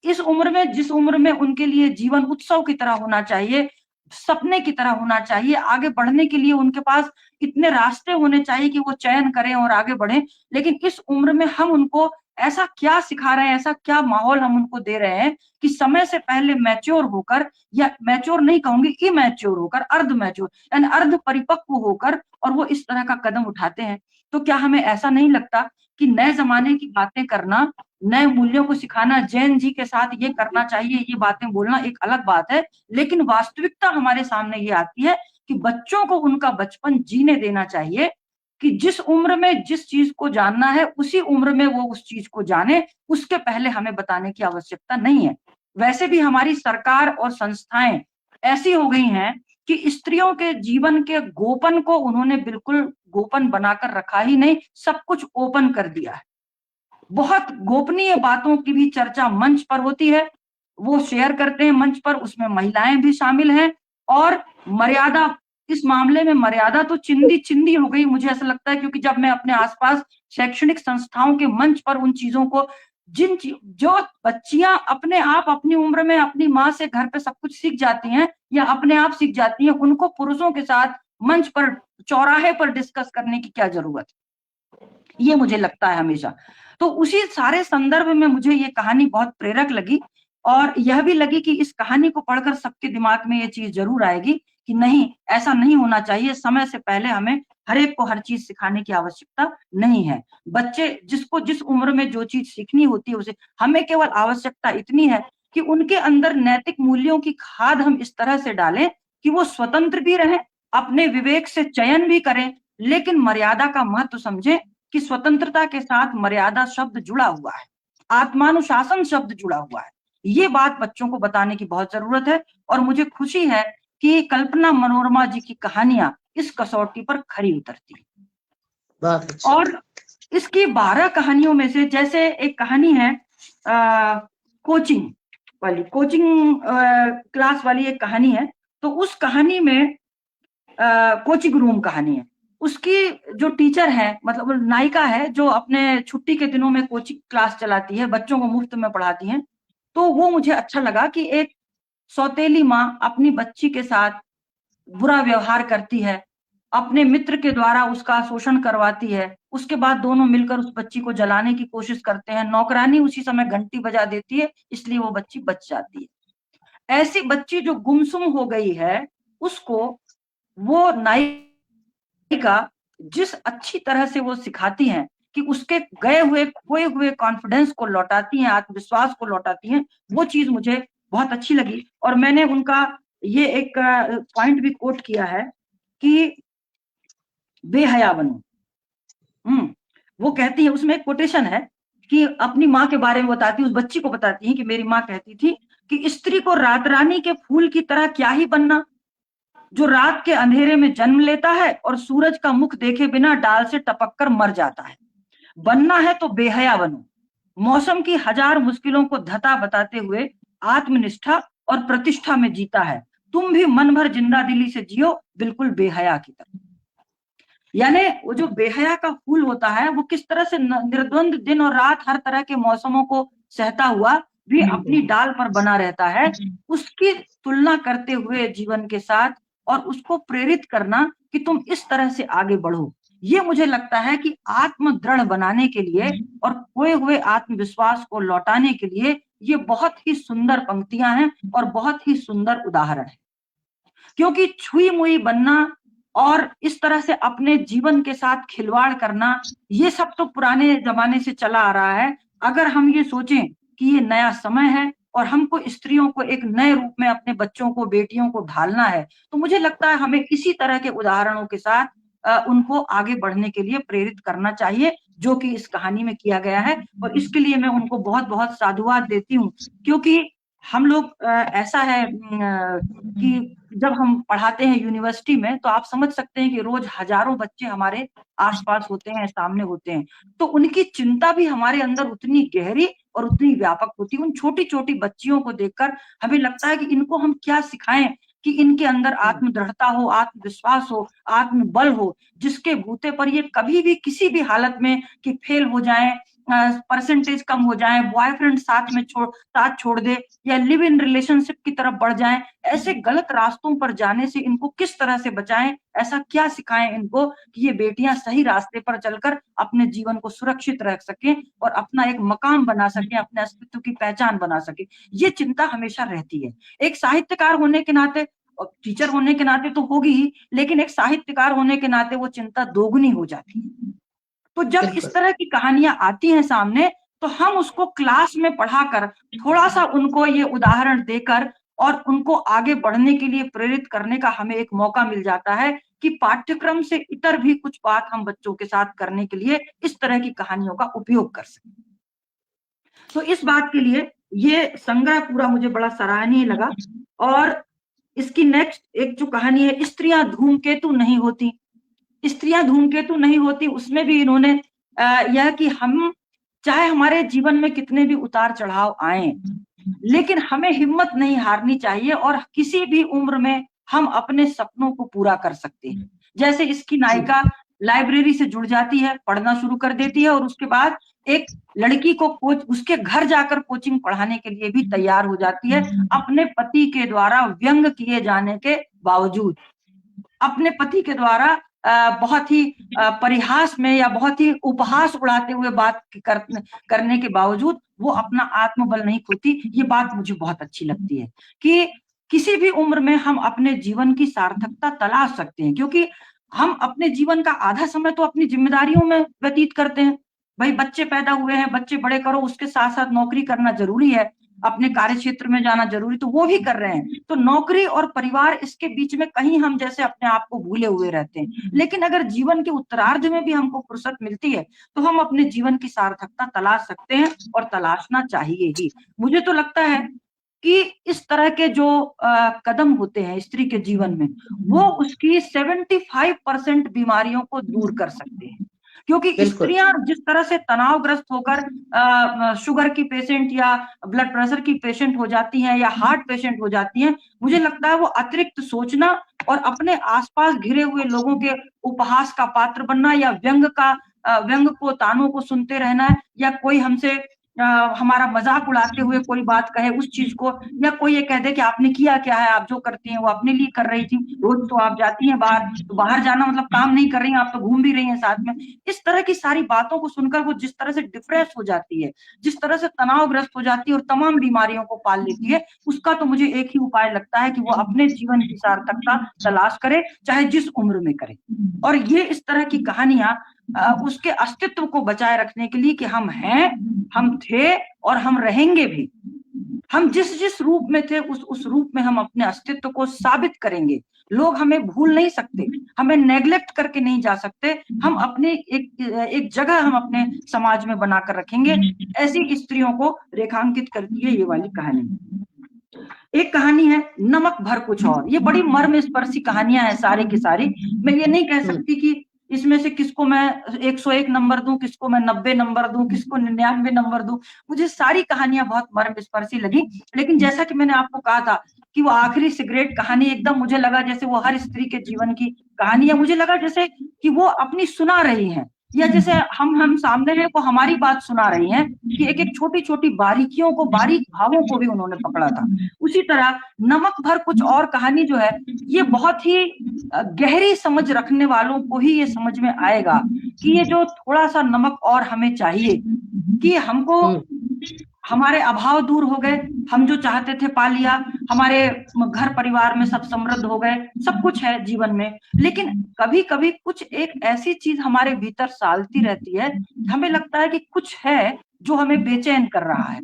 इस उम्र में जिस उम्र में उनके लिए जीवन उत्सव की तरह होना चाहिए, सपने की तरह होना चाहिए, आगे बढ़ने के लिए उनके पास इतने रास्ते होने चाहिए कि वो चयन करें और आगे बढ़ें, लेकिन इस उम्र में हम उनको ऐसा क्या सिखा रहे हैं, ऐसा क्या माहौल हम उनको दे रहे हैं कि समय से पहले मैच्योर होकर, या मैच्योर नहीं कहूंगी इमैच्योर होकर, अर्ध मैच्योर यानी अर्ध परिपक्व होकर, और वो इस तरह का कदम उठाते हैं। तो क्या हमें ऐसा नहीं लगता कि नए जमाने की बातें करना, नए मूल्यों को सिखाना, जैन जी के साथ ये करना चाहिए, ये बातें बोलना एक अलग बात है, लेकिन वास्तविकता हमारे सामने ये आती है कि बच्चों को उनका बचपन जीने देना चाहिए, कि जिस उम्र में जिस चीज को जानना है उसी उम्र में वो उस चीज को जाने, उसके पहले हमें बताने की आवश्यकता नहीं है। वैसे भी हमारी सरकार और संस्थाएं ऐसी हो गई हैं कि स्त्रियों के जीवन के गोपन को उन्होंने बिल्कुल गोपन बनाकर रखा ही नहीं, सब कुछ ओपन कर दिया है। बहुत गोपनीय बातों की भी चर्चा मंच पर होती है, वो शेयर करते हैं मंच पर, उसमें महिलाएं भी शामिल हैं। और मर्यादा, इस मामले में मर्यादा तो चिंदी चिंदी हो गई, मुझे ऐसा लगता है, क्योंकि जब मैं अपने आसपास शैक्षणिक संस्थाओं के मंच पर उन चीजों को, जो बच्चियां अपने आप अपनी उम्र में अपनी माँ से घर पे सब कुछ सीख जाती हैं या अपने आप सीख जाती हैं, उनको पुरुषों के साथ मंच पर, चौराहे पर डिस्कस करने की क्या जरूरत है, ये मुझे लगता है हमेशा। तो उसी सारे संदर्भ में मुझे ये कहानी बहुत प्रेरक लगी, और यह भी लगी कि इस कहानी को पढ़कर सबके दिमाग में ये चीज जरूर आएगी कि नहीं, ऐसा नहीं होना चाहिए, समय से पहले हमें हर एक को हर चीज सिखाने की आवश्यकता नहीं है। बच्चे जिसको जिस उम्र में जो चीज सीखनी होती है, उसे, हमें केवल आवश्यकता इतनी है कि उनके अंदर नैतिक मूल्यों की खाद हम इस तरह से डालें कि वो स्वतंत्र भी रहें, अपने विवेक से चयन भी करें, लेकिन मर्यादा का महत्व समझें कि स्वतंत्रता के साथ मर्यादा शब्द जुड़ा हुआ है, आत्मानुशासन शब्द जुड़ा हुआ है। ये बात बच्चों को बताने की बहुत जरूरत है, और मुझे खुशी है कि कल्पना मनोरमा जी की कहानियां इस कसौटी पर खरी उतरती है। बहुत अच्छा। और इसकी 12 कहानियों में से, जैसे एक कहानी है कोचिंग वाली, कोचिंग क्लास वाली एक कहानी है, तो उस कहानी में कोचिंग रूम कहानी है। उसकी जो टीचर है, मतलब नायिका है, जो अपने छुट्टी के दिनों में कोचिंग क्लास चलाती है, बच्चों को मुफ्त में पढ़ाती हैं। तो वो मुझे अच्छा लगा कि एक सौतेली माँ अपनी बच्ची के साथ बुरा व्यवहार करती है, अपने मित्र के द्वारा उसका शोषण करवाती है, उसके बाद दोनों मिलकर उस बच्ची को जलाने की कोशिश करते हैं। नौकरानी उसी समय घंटी बजा देती है, इसलिए वो बच्ची बच जाती है। ऐसी बच्ची जो गुमसुम हो गई है, उसको वो नायिका जिस अच्छी तरह से वो सिखाती हैं कि उसके गए हुए खोए हुए कॉन्फिडेंस को लौटाती हैं, आत्मविश्वास को लौटाती हैं, वो चीज मुझे बहुत अच्छी लगी। और मैंने उनका ये एक पॉइंट भी कोट किया है कि बेहया बनो। वो कहती है, उसमें एक कोटेशन है कि अपनी माँ के बारे में बताती है, उस बच्ची को बताती है कि मेरी माँ कहती थी कि स्त्री को रात रानी के फूल की तरह क्या ही बनना, जो रात के अंधेरे में जन्म लेता है और सूरज का मुख देखे बिना डाल से टपक कर मर जाता है। बनना है तो बेहया बनो, मौसम की हजार मुश्किलों को धता बताते हुए आत्मनिष्ठा और प्रतिष्ठा में जीता है। तुम भी मन भर जिंदा दिली से जियो, बिल्कुल बेहया की तरह। यानी वो जो बेहया का फूल होता है, वो किस तरह से निर्द्वंद दिन और रात हर तरह के मौसमों को सहता हुआ भी अपनी डाल पर बना रहता है, उसकी तुलना करते हुए जीवन के साथ, और उसको प्रेरित करना कि तुम इस तरह से आगे बढ़ो। ये मुझे लगता है कि आत्म दृढ़ बनाने के लिए और खोए हुए आत्मविश्वास को लौटाने के लिए ये बहुत ही सुंदर पंक्तियां हैं और बहुत ही सुंदर उदाहरण है। क्योंकि छुई मुई बनना और इस तरह से अपने जीवन के साथ खिलवाड़ करना, ये सब तो पुराने जमाने से चला आ रहा है। अगर हम ये सोचें कि ये नया समय है और हमको स्त्रियों को एक नए रूप में, अपने बच्चों को, बेटियों को ढालना है, तो मुझे लगता है हमें इसी तरह के उदाहरणों के साथ उनको आगे बढ़ने के लिए प्रेरित करना चाहिए, जो कि इस कहानी में किया गया है। और इसके लिए मैं उनको बहुत बहुत साधुवाद देती हूँ, क्योंकि हम लोग ऐसा है कि जब हम पढ़ाते हैं यूनिवर्सिटी में, तो आप समझ सकते हैं कि रोज हजारों बच्चे हमारे आसपास होते हैं, सामने होते हैं, तो उनकी चिंता भी हमारे अंदर उतनी गहरी और उतनी व्यापक होती है। उन छोटी छोटी बच्चियों को देखकर हमें लगता है कि इनको हम क्या सिखाएं कि इनके अंदर आत्म दृढ़ता हो, आत्मविश्वास हो, आत्मबल हो, जिसके बूते पर ये कभी भी किसी भी हालत में कि फेल हो जाएं, परसेंटेज कम हो जाए, बॉयफ्रेंड साथ छोड़ दे, या लिव इन रिलेशनशिप की तरफ बढ़ जाएं, ऐसे गलत रास्तों पर जाने से इनको किस तरह से बचाएं, ऐसा क्या सिखाएं इनको कि ये बेटियां सही रास्ते पर चलकर अपने जीवन को सुरक्षित रख सकें और अपना एक मकाम बना सकें, अपने अस्तित्व की पहचान बना सकें। ये चिंता हमेशा रहती है। एक साहित्यकार होने के नाते, टीचर होने के नाते तो होगी ही, लेकिन एक साहित्यकार होने के नाते वो चिंता दोगुनी हो जाती है। तो जब इस तरह की कहानियां आती हैं सामने, तो हम उसको क्लास में पढ़ाकर, थोड़ा सा उनको ये उदाहरण देकर और उनको आगे बढ़ने के लिए प्रेरित करने का हमें एक मौका मिल जाता है कि पाठ्यक्रम से इतर भी कुछ बात हम बच्चों के साथ करने के लिए इस तरह की कहानियों का उपयोग कर सकें। तो इस बात के लिए ये संग्रह पूरा मुझे बड़ा सराहनीय लगा। और इसकी नेक्स्ट एक जो कहानी है, स्त्रियां धूमकेतु नहीं होती, स्त्रियां धूमकेतु नहीं होती, उसमें भी इन्होंने यह कि हम चाहे हमारे जीवन में कितने भी उतार चढ़ाव आए, लेकिन हमें हिम्मत नहीं हारनी चाहिए और किसी भी उम्र में हम अपने सपनों को पूरा कर सकते हैं। जैसे इसकी नायिका लाइब्रेरी से जुड़ जाती है, पढ़ना शुरू कर देती है और उसके बाद एक लड़की को उसके घर जाकर कोचिंग पढ़ाने के लिए भी तैयार हो जाती है, अपने पति के द्वारा व्यंग किए जाने के बावजूद, अपने पति के द्वारा बहुत ही परिहास में या बहुत ही उपहास उड़ाते हुए बात करने के बावजूद वो अपना आत्मबल नहीं खोती। ये बात मुझे बहुत अच्छी लगती है कि किसी भी उम्र में हम अपने जीवन की सार्थकता तलाश सकते हैं, क्योंकि हम अपने जीवन का आधा समय तो अपनी जिम्मेदारियों में व्यतीत करते हैं। भाई बच्चे पैदा हुए हैं, बच्चे बड़े करो, उसके साथ साथ नौकरी करना जरूरी है, अपने कार्य क्षेत्र में जाना जरूरी, तो वो भी कर रहे हैं। तो नौकरी और परिवार, इसके बीच में कहीं हम जैसे अपने आप को भूले हुए रहते हैं। लेकिन अगर जीवन के उत्तरार्ध में भी हमको फुर्सत मिलती है तो हम अपने जीवन की सार्थकता तलाश सकते हैं और तलाशना चाहिए ही। मुझे तो लगता है कि इस तरह के जो कदम होते हैं स्त्री के जीवन में, वो उसकी 75% बीमारियों को दूर कर सकते हैं। क्योंकि स्त्रियां जिस तरह से तनावग्रस्त होकर शुगर की पेशेंट या ब्लड प्रेशर की पेशेंट हो जाती हैं या हार्ट पेशेंट हो जाती हैं, मुझे लगता है वो अतिरिक्त सोचना और अपने आसपास घिरे हुए लोगों के उपहास का पात्र बनना या व्यंग को, तानों को सुनते रहना, या कोई हमसे हमारा मजाक उड़ाते हुए कोई बात कहे उस चीज को, या कोई ये कह दे कि आपने किया क्या है, आप जो करती हैं वो अपने लिए कर रही थी, रोज तो आप जाती हैं बाहर, तो बाहर जाना मतलब काम नहीं कर रही हैं, आप तो घूम भी रही हैं साथ में। इस तरह की सारी बातों को सुनकर वो जिस तरह से डिप्रेस हो जाती है, जिस तरह से तनावग्रस्त हो जाती है और तमाम बीमारियों को पाल लेती है, उसका तो मुझे एक ही उपाय लगता है कि वो अपने जीवन की सार्थकता तलाश करे, चाहे जिस उम्र में करे। और ये इस तरह की कहानियां उसके अस्तित्व को बचाए रखने के लिए कि हम हैं, हम थे और हम रहेंगे भी। हम जिस जिस रूप में थे उस रूप में हम अपने अस्तित्व को साबित करेंगे। लोग हमें भूल नहीं सकते, हमें नेग्लेक्ट करके नहीं जा सकते। हम अपने एक जगह हम अपने समाज में बनाकर रखेंगे। ऐसी स्त्रियों को रेखांकित करती है ये वाली कहानी। एक कहानी है नमक भर कुछ और। ये बड़ी मर्मस्पर्शी कहानियां हैं सारी की सारी। मैं ये नहीं कह सकती कि इसमें से किसको मैं 101 नंबर दूं, किसको मैं 90 नंबर दूं, किसको 99 नंबर दूं। मुझे सारी कहानियां बहुत मर्मस्पर्शी लगी। लेकिन जैसा कि मैंने आपको कहा था कि वो आखिरी सिगरेट कहानी एकदम मुझे लगा जैसे वो हर स्त्री के जीवन की कहानी है। मुझे लगा जैसे कि वो अपनी सुना रही हैं, या जैसे हम सामने हैं वो हमारी बात सुना रही हैं, कि एक एक छोटी छोटी बारीकियों को, बारीक भावों को भी उन्होंने पकड़ा था। उसी तरह नमक भर कुछ और कहानी जो है, ये बहुत ही गहरी समझ रखने वालों को ही ये समझ में आएगा कि ये जो थोड़ा सा नमक और हमें चाहिए, कि हमको हमारे अभाव दूर हो गए, हम जो चाहते थे पा लिया, हमारे घर परिवार में सब समृद्ध हो गए, सब कुछ है जीवन में, लेकिन कभी कभी कुछ एक ऐसी चीज हमारे भीतर सालती रहती है, हमें लगता है कि कुछ है जो हमें बेचैन कर रहा है।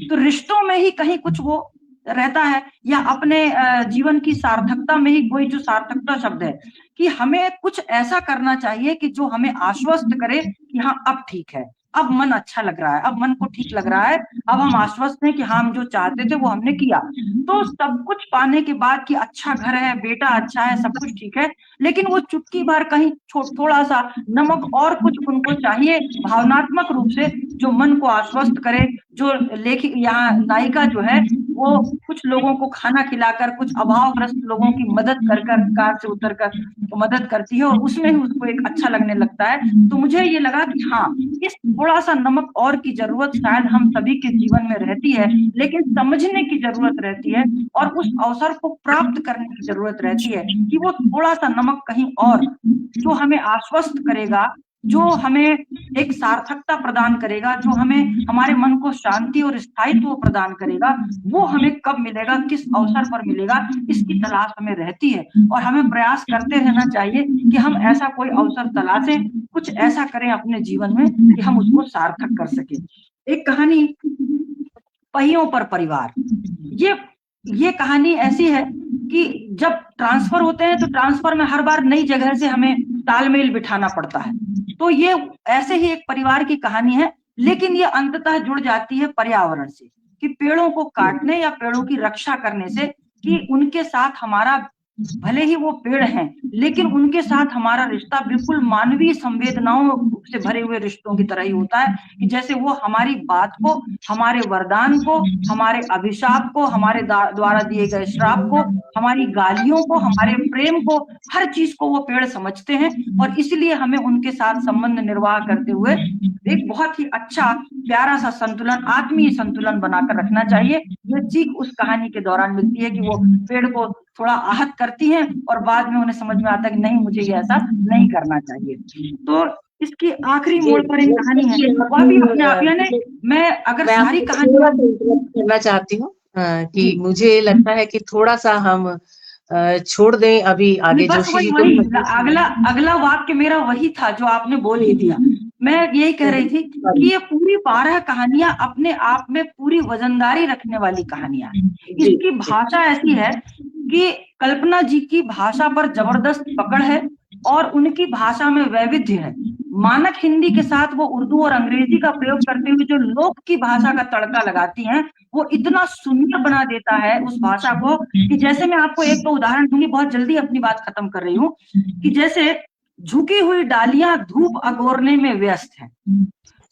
तो रिश्तों में ही कहीं कुछ वो रहता है, या अपने जीवन की सार्थकता में ही कोई जो सार्थकता शब्द है, कि हमें कुछ ऐसा करना चाहिए कि जो हमें आश्वस्त करे कि हाँ अब ठीक है, अब मन अच्छा लग रहा है, अब मन को ठीक लग रहा है, अब हम आश्वस्त हैं कि हम जो चाहते थे वो हमने किया। तो सब कुछ पाने के बाद कि अच्छा घर है, बेटा अच्छा है, सब कुछ ठीक है, लेकिन वो चुटकी भर कहीं थोड़ा सा नमक और कुछ उनको चाहिए भावनात्मक रूप से, जो मन को आश्वस्त करे। जो लेखिक यहाँ नायिका जो है वो कुछ लोगों को खाना खिलाकर, कुछ अभावग्रस्त लोगों की मदद कर कार से उतरकर मदद करती है, और उसमें ही उसको एक अच्छा लगने लगता है। तो मुझे ये लगा कि हाँ, इस थोड़ा सा नमक और की जरूरत शायद हम सभी के जीवन में रहती है, लेकिन समझने की जरूरत रहती है और उस अवसर को प्राप्त करने की जरूरत रहती है कि वो थोड़ा सा नमक कहीं और जो हमें आश्वस्त करेगा, जो हमें एक सार्थकता प्रदान करेगा, जो हमें हमारे मन को शांति और स्थायित्व प्रदान करेगा, वो हमें कब मिलेगा, किस अवसर पर मिलेगा, इसकी तलाश हमें रहती है। और हमें प्रयास करते रहना चाहिए कि हम ऐसा कोई अवसर तलाशें, कुछ ऐसा करें अपने जीवन में कि हम उसको सार्थक कर सकें। एक कहानी पहियों पर परिवार। ये कहानी ऐसी है कि जब ट्रांसफर होते हैं तो ट्रांसफर में हर बार नई जगह से हमें तालमेल बिठाना पड़ता है। तो ये ऐसे ही एक परिवार की कहानी है, लेकिन ये अंततः जुड़ जाती है पर्यावरण से, कि पेड़ों को काटने या पेड़ों की रक्षा करने से कि उनके साथ हमारा, भले ही वो पेड़ हैं, लेकिन उनके साथ हमारा रिश्ता बिल्कुल मानवीय संवेदनाओं से भरे हुए रिश्तों की तरह ही होता है, कि जैसे वो हमारी बात को, हमारे वरदान को, हमारे अभिशाप को, हमारे द्वारा दिए गए श्राप को, हमारी गालियों को, हमारे प्रेम को, हर चीज को वो पेड़ समझते हैं। और इसलिए हमें उनके साथ संबंध निर्वाह करते हुए एक बहुत ही अच्छा प्यारा सा संतुलन, आत्मीय संतुलन बनाकर रखना चाहिए। ये सीख उस कहानी के दौरान मिलती है कि वो पेड़ को थोड़ा आहत करती हैं और बाद में उन्हें समझ में आता है कि नहीं, मुझे ये ऐसा नहीं करना चाहिए। तो इसकी आखिरी मोड़ पर एक कहानी है, वह भी अपने आप, यानी मैं अगर सारी कहानियां करना चाहती हूँ कि मुझे लगता है कि थोड़ा सा हम छोड़ दें अभी आगे। बस जोशी जी वही अगला वाक्य मेरा वही था जो आपने बोल ही दिया। मैं यही कह रही थी कि ये पूरी 12 कहानियां अपने आप में पूरी वजनदारी रखने वाली कहानियां हैं। इसकी भाषा ऐसी है कि कल्पना जी की भाषा पर जबरदस्त पकड़ है और उनकी भाषा में वैविध्य है। मानक हिंदी के साथ वो उर्दू और अंग्रेजी का प्रयोग करते हुए जो लोक की भाषा का तड़का लगाती हैं, वो इतना सुंदर बना देता है उस भाषा को कि जैसे मैं आपको एक तो उदाहरण दूंगी, बहुत जल्दी अपनी बात खत्म कर रही हूँ, कि जैसे झुकी हुई डालियां धूप अगोरने में व्यस्त है,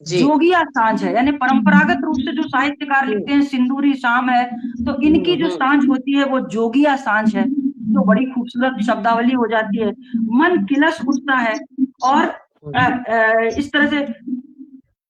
जोगिया सांझ है। यानी परंपरागत रूप से जो साहित्यकार लिखते हैं सिंदूरी शाम है, तो इनकी जो सांझ होती है वो जोगिया सांझ है, तो बड़ी खूबसूरत शब्दावली हो जाती है। मन किलस उठता है, और इस तरह से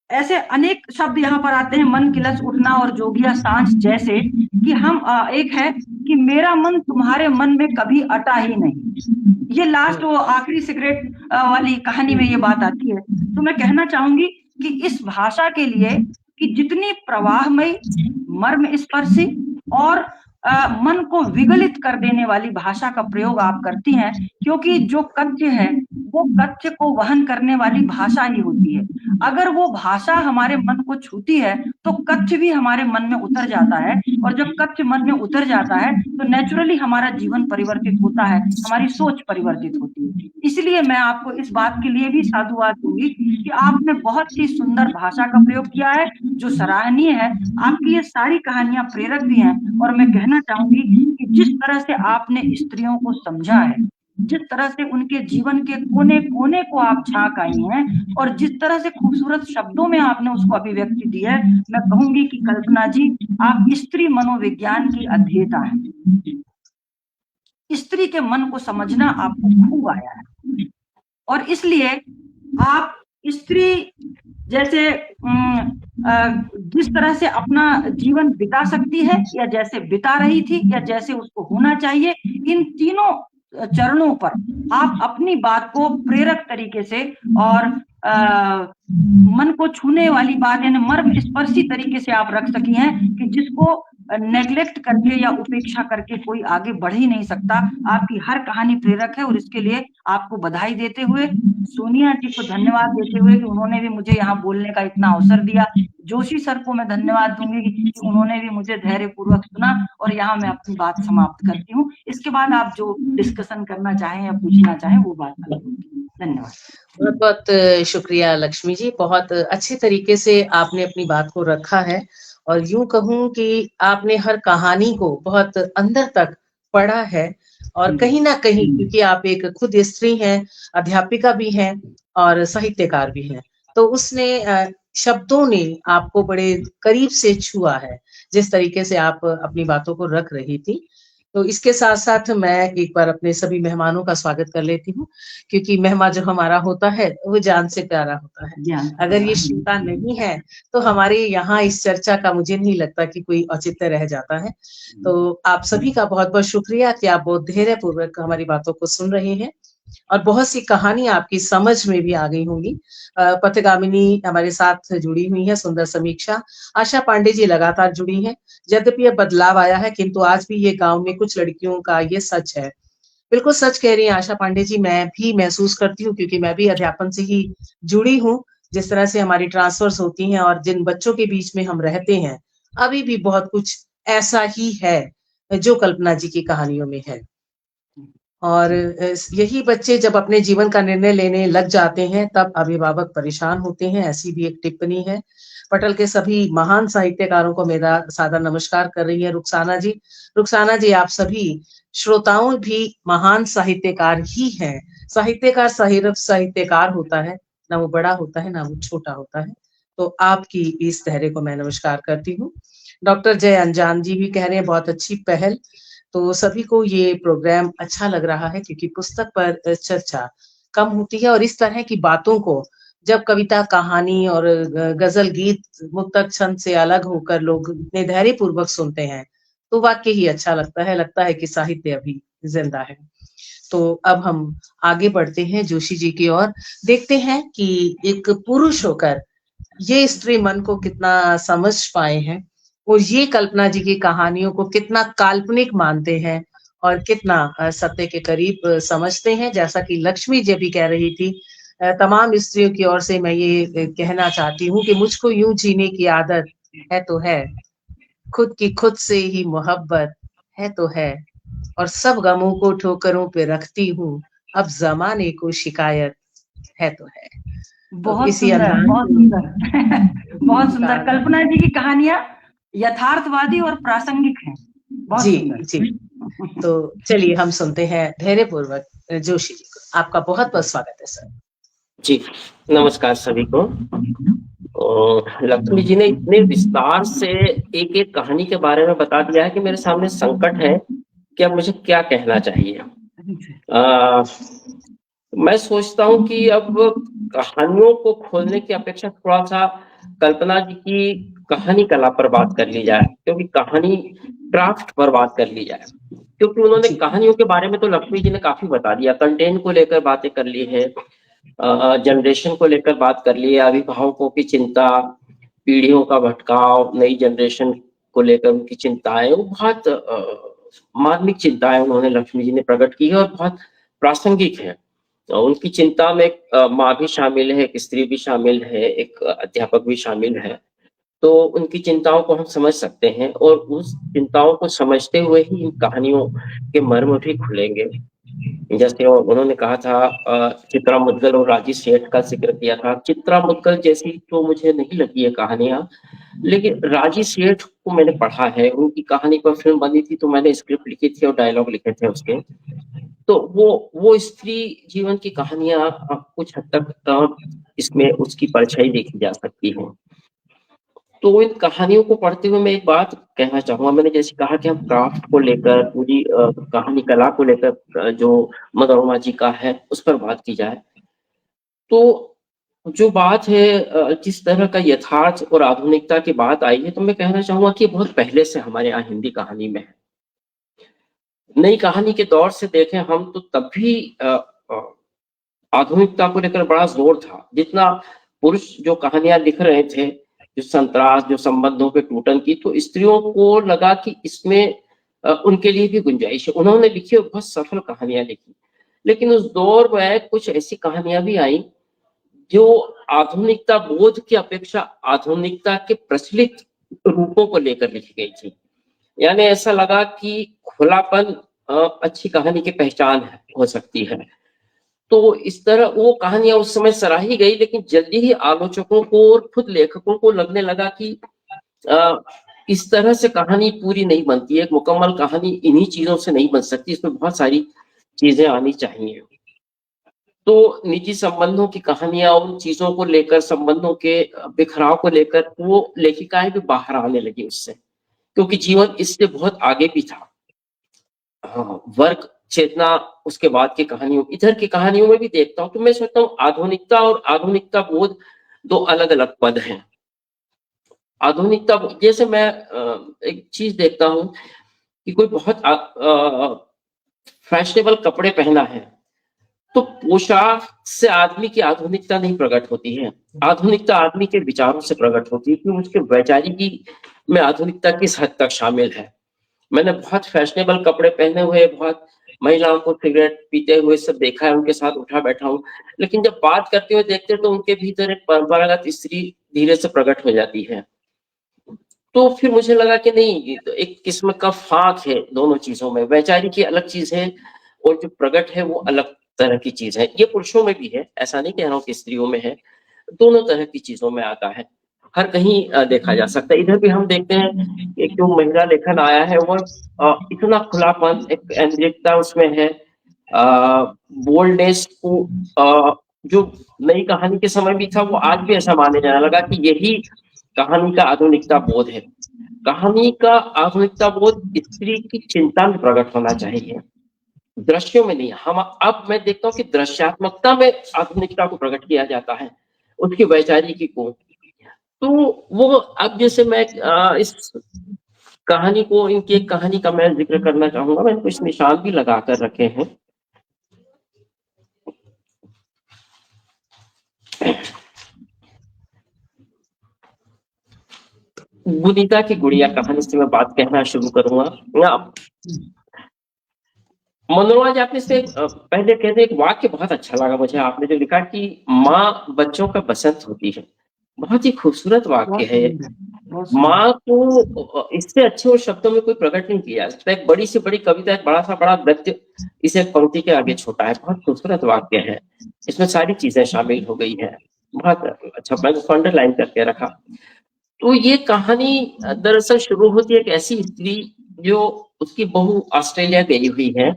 ऐसे अनेक शब्द यहाँ पर आते हैं, मन किलस उठना और जोगिया सांझ, जैसे कि हम एक है कि मेरा मन तुम्हारे मन में कभी अटा ही नहीं। ये लास्ट वो आखिरी सिगरेट वाली कहानी में ये बात आती है। तो मैं कहना चाहूंगी कि इस भाषा के लिए कि जितनी प्रवाहमयी, मर्म स्पर्शी और मन को विगलित कर देने वाली भाषा का प्रयोग आप करती हैं, क्योंकि जो कथ्य है वो कथ्य को वहन करने वाली भाषा ही होती है। अगर वो भाषा हमारे मन को छूती है तो कथ्य भी हमारे मन में उतर जाता है, और जब कथ्य मन में उतर जाता है तो नेचुरली हमारा जीवन परिवर्तित होता है, हमारी सोच परिवर्तित होती है। इसलिए मैं आपको इस बात के लिए भी साधुवाद दूंगी कि आपने बहुत ही सुंदर भाषा का प्रयोग किया है, जो सराहनीय है। आपकी ये सारी कहानियां प्रेरक भी हैं, और मैं कहना चाहूंगी कि जिस तरह से आपने स्त्रियों को समझा है, जिस तरह से उनके जीवन के कोने कोने को आप झांक आई हैं, और जिस तरह से खूबसूरत शब्दों में आपने उसको अभिव्यक्ति दी है, मैं कहूंगी कि कल्पना जी, आप स्त्री मनोविज्ञान की अध्येता हैं। स्त्री के मन को समझना आपको खूब आया है, और इसलिए आप स्त्री जैसे जिस तरह से अपना जीवन बिता सकती है, या जैसे बिता रही थी, या जैसे उसको होना चाहिए, इन तीनों चरणों पर आप अपनी बात को प्रेरक तरीके से और मन को छूने वाली बात, यानी मर्म स्पर्शी तरीके से आप रख सकी हैं, कि जिसको नेग्लेक्ट करके या उपेक्षा करके कोई आगे बढ़ ही नहीं सकता। आपकी हर कहानी प्रेरक है, और इसके लिए आपको बधाई देते हुए, सोनिया जी को धन्यवाद देते हुए कि उन्होंने भी मुझे यहाँ बोलने का इतना अवसर दिया, जोशी सर को मैं धन्यवाद दूंगी कि उन्होंने भी मुझे धैर्यपूर्वक सुना, और यहाँ मैं अपनी बात समाप्त करती हूँ। इसके बाद आप जो डिस्कशन करना चाहें या पूछना चाहें वो बात अलग होगी। धन्यवाद। बहुत बहुत शुक्रिया लक्ष्मी जी, बहुत अच्छे तरीके से आपने अपनी बात को रखा है, और यूं कहूं कि आपने हर कहानी को बहुत अंदर तक पढ़ा है, और कहीं ना कहीं, क्योंकि आप एक खुद स्त्री हैं, अध्यापिका भी हैं और साहित्यकार भी हैं, तो उसने शब्दों ने आपको बड़े करीब से छुआ है, जिस तरीके से आप अपनी बातों को रख रही थी। तो इसके साथ साथ मैं एक बार अपने सभी मेहमानों का स्वागत कर लेती हूँ, क्योंकि मेहमान जो हमारा होता है वो जान से प्यारा होता है। अगर ये श्रोता नहीं है तो हमारे यहाँ इस चर्चा का मुझे नहीं लगता कि कोई औचित्य रह जाता है। तो आप सभी का बहुत बहुत शुक्रिया कि आप बहुत धैर्य पूर्वक हमारी बातों को सुन रहे हैं, और बहुत सी कहानी आपकी समझ में भी आ गई होंगी। पथगामिनी हमारे साथ जुड़ी हुई है, सुंदर समीक्षा। आशा पांडे जी लगातार जुड़ी हैं। यद्यपि ये बदलाव आया है, किंतु आज भी ये गांव में कुछ लड़कियों का ये सच है। बिल्कुल सच कह रही हैं आशा पांडे जी, मैं भी महसूस करती हूँ, क्योंकि मैं भी अध्यापन से ही जुड़ी हूँ। जिस तरह से हमारी ट्रांसफर्स होती हैं और जिन बच्चों के बीच में हम रहते हैं, अभी भी बहुत कुछ ऐसा ही है जो कल्पना जी की कहानियों में है। और यही बच्चे जब अपने जीवन का निर्णय लेने लग जाते हैं तब अभिभावक परेशान होते हैं, ऐसी भी एक टिप्पणी है। पटल के सभी महान साहित्यकारों को मेरा सादर नमस्कार कर रही है रुखसाना जी। रुखसाना जी, आप सभी श्रोताओं भी महान साहित्यकार ही हैं। साहित्यकार सिर्फ साहित्यकार होता है, ना वो बड़ा होता है ना वो छोटा होता है। तो आपकी इस धैर्य को मैं नमस्कार करती हूँ। डॉक्टर जय अंजान जी भी कह रहे हैं बहुत अच्छी पहल। तो सभी को ये प्रोग्राम अच्छा लग रहा है क्योंकि पुस्तक पर चर्चा कम होती है और इस तरह की बातों को जब कविता, कहानी और गजल, गीत, मुक्तक छंद से अलग होकर लोग इतने धैर्य पूर्वक सुनते हैं तो वाकई ही अच्छा लगता है कि साहित्य अभी जिंदा है। तो अब हम आगे बढ़ते हैं जोशी जी की ओर, देखते हैं कि एक पुरुष होकर ये स्त्री मन को कितना समझ पाए हैं और ये कल्पना जी की कहानियों को कितना काल्पनिक मानते हैं और कितना सत्य के करीब समझते हैं। जैसा कि लक्ष्मी जी भी कह रही थी, तमाम स्त्रियों की ओर से मैं ये कहना चाहती हूँ कि मुझको यूं जीने की आदत है तो है, खुद की खुद से ही मोहब्बत है तो है, और सब गमों को ठोकरों पे रखती हूँ, अब जमाने को शिकायत है तो है। बहुत इसी सुंदर, अंदाज बहुत सुंदर बहुत सुंदर। कल्पना जी की कहानियां यथार्थवादी और प्रासंगिक हैं, बहुत जी सुंदर। जी। तो चलिए हम सुनते हैं धैर्य पूर्वक जोशी जी को। आपका बहुत बहुत स्वागत है सर। जी, नमस्कार सभी को। लक्ष्मी जी ने इतने विस्तार से एक एक कहानी के बारे में बता दिया है कि मेरे सामने संकट है कि अब मुझे क्या कहना चाहिए। मैं सोचता हूँ कि अब कहानियों को खोलने की अपेक्षा थोड़ा सा कल्पना जी की कहानी कला पर बात कर ली जाए, क्योंकि कहानी क्राफ्ट पर बात कर ली जाए, क्योंकि उन्होंने कहानियों के बारे में तो लक्ष्मी जी ने काफी बता दिया। कंटेंट को लेकर बातें कर ली है, जनरेशन को लेकर बात कर ली है, अभिभावकों की चिंता, पीढ़ियों का भटकाव, नई जनरेशन को लेकर उनकी चिंताएं, वो बहुत मार्मिक चिंताएं उन्होंने लक्ष्मी जी ने प्रकट की है और बहुत प्रासंगिक है। उनकी चिंता में माँ भी शामिल है, एक स्त्री भी शामिल है, एक अध्यापक भी शामिल है। तो उनकी चिंताओं को हम समझ सकते हैं और उस चिंताओं को समझते हुए ही इन कहानियों के मर्म भी खुलेंगे। जैसे उन्होंने कहा था, चित्रा मुद्गल और राजी सेठ का जिक्र किया था। चित्रा मुद्गल जैसी तो मुझे नहीं लगी है कहानियां, लेकिन राजी सेठ को मैंने पढ़ा है, उनकी कहानी पर फिल्म बनी थी तो मैंने स्क्रिप्ट लिखी थी और डायलॉग लिखे थे उसके। तो वो स्त्री जीवन की कहानियां कुछ हद तक इसमें उसकी परछाई देखी जा सकती है। तो इन कहानियों को पढ़ते हुए मैं एक बात कहना चाहूंगा। मैंने जैसे कहा कि हम क्राफ्ट को लेकर, पूरी कहानी कला को लेकर जो मनोरमा जी का है उस पर बात की जाए, तो जो बात है, जिस तरह का यथार्थ और आधुनिकता की बात आई है, तो मैं कहना चाहूंगा कि बहुत पहले से हमारे यहाँ हिंदी कहानी में है। नई कहानी के दौर से देखें हम तो तब भी आधुनिकता को लेकर बड़ा जोर था। जितना पुरुष जो कहानियां लिख रहे थे, जो संतरास, जो संबंधों के टूटन की, तो स्त्रियों को लगा कि इसमें उनके लिए भी गुंजाइश है। उन्होंने लिखी और बहुत सफल कहानियां लिखी। लेकिन उस दौर में कुछ ऐसी कहानियां भी आई जो आधुनिकता बोध की अपेक्षा आधुनिकता के प्रचलित रूपों को लेकर लिखी गई थी। यानी ऐसा लगा कि खुलापन अच्छी कहानी की पहचान हो सकती है। तो इस तरह वो कहानियां उस समय सराही गई, लेकिन जल्दी ही आलोचकों को और खुद लेखकों को लगने लगा कि इस तरह से कहानी पूरी नहीं बनती है। एक मुकम्मल कहानी इन्हीं चीजों से नहीं बन सकती, इसमें बहुत सारी चीजें आनी चाहिए। तो निजी संबंधों की कहानियां, उन चीजों को लेकर, संबंधों के बिखराव को लेकर वो लेखिकाएं भी बाहर आने लगी उससे, क्योंकि जीवन इससे बहुत आगे भी था। हाँ, वर्ग चेतना उसके बाद की कहानियों, इधर की कहानियों में भी देखता हूँ, तो मैं सोचता हूँ आधुनिकता और आधुनिकता बोध दो अलग अलग पद हैं। आधुनिकता, जैसे मैं एक चीज देखता हूँ कि कोई बहुत फैशनेबल कपड़े पहना है, तो पोशाक से आदमी की आधुनिकता नहीं प्रकट होती है। आधुनिकता आदमी के विचारों से प्रकट होती है कि उसके वैचारिकी में आधुनिकता किस हद तक शामिल है। मैंने बहुत फैशनेबल कपड़े पहने हुए, बहुत महिलाओं को सिगरेट पीते हुए सब देखा है, उनके साथ उठा बैठा हूँ, लेकिन जब बात करते हुए देखते तो उनके भीतर एक परंपरागत स्त्री धीरे से प्रकट हो जाती है। तो फिर मुझे लगा कि नहीं, तो एक किस्म का फाक है दोनों चीजों में। वैचारिकी अलग चीज है, और जो प्रकट है वो अलग तरह की चीज है। ये पुरुषों में भी है, ऐसा नहीं कह रहा हूँ कि स्त्रियों में है, दोनों तरह की चीजों में आता है, हर कहीं देखा जा सकता है। इधर भी हम देखते हैं एक जो महिला लेखन आया है वो इतना खुलापन, एक एंग्रिकता उसमें है, बोल्डनेस को जो नई कहानी के समय भी था वो आज भी ऐसा माने जाने लगा कि यही कहानी का आधुनिकता बोध है। कहानी का आधुनिकता बोध स्त्री की चिंता में प्रकट होना चाहिए, दृश्यों में नहीं। हम अब मैं देखता हूँ कि दृश्यात्मकता में आधुनिकता को प्रकट किया जाता है, उसकी वैचारिकी को। तो वो अब जैसे मैं इस कहानी को, इनकी एक कहानी का मैं जिक्र करना चाहूंगा, मैंने कुछ निशान भी लगा कर रखे हैं। गुनीता की गुड़िया कहानी से मैं बात कहना शुरू करूंगा। मनोरमा जी, आपने से पहले कहते एक वाक्य बहुत अच्छा लगा मुझे, आपने जो लिखा कि माँ बच्चों का बसंत होती है, बहुत ही खूबसूरत वाक्य है। माँ को इससे अच्छे और शब्दों में कोई प्रकट नहीं किया। एक बड़ी से बड़ी कविता, एक बड़ा सा बड़ा गद्य इसे पंक्ति के आगे छोटा है, बहुत खूबसूरत वाक्य है, इसमें सारी चीजें शामिल हो गई है, बहुत अच्छा। मैं उसको अंडरलाइन करके रखा। तो ये कहानी दरअसल शुरू होती है एक ऐसी स्त्री जो, उसकी बहू ऑस्ट्रेलिया गई हुई है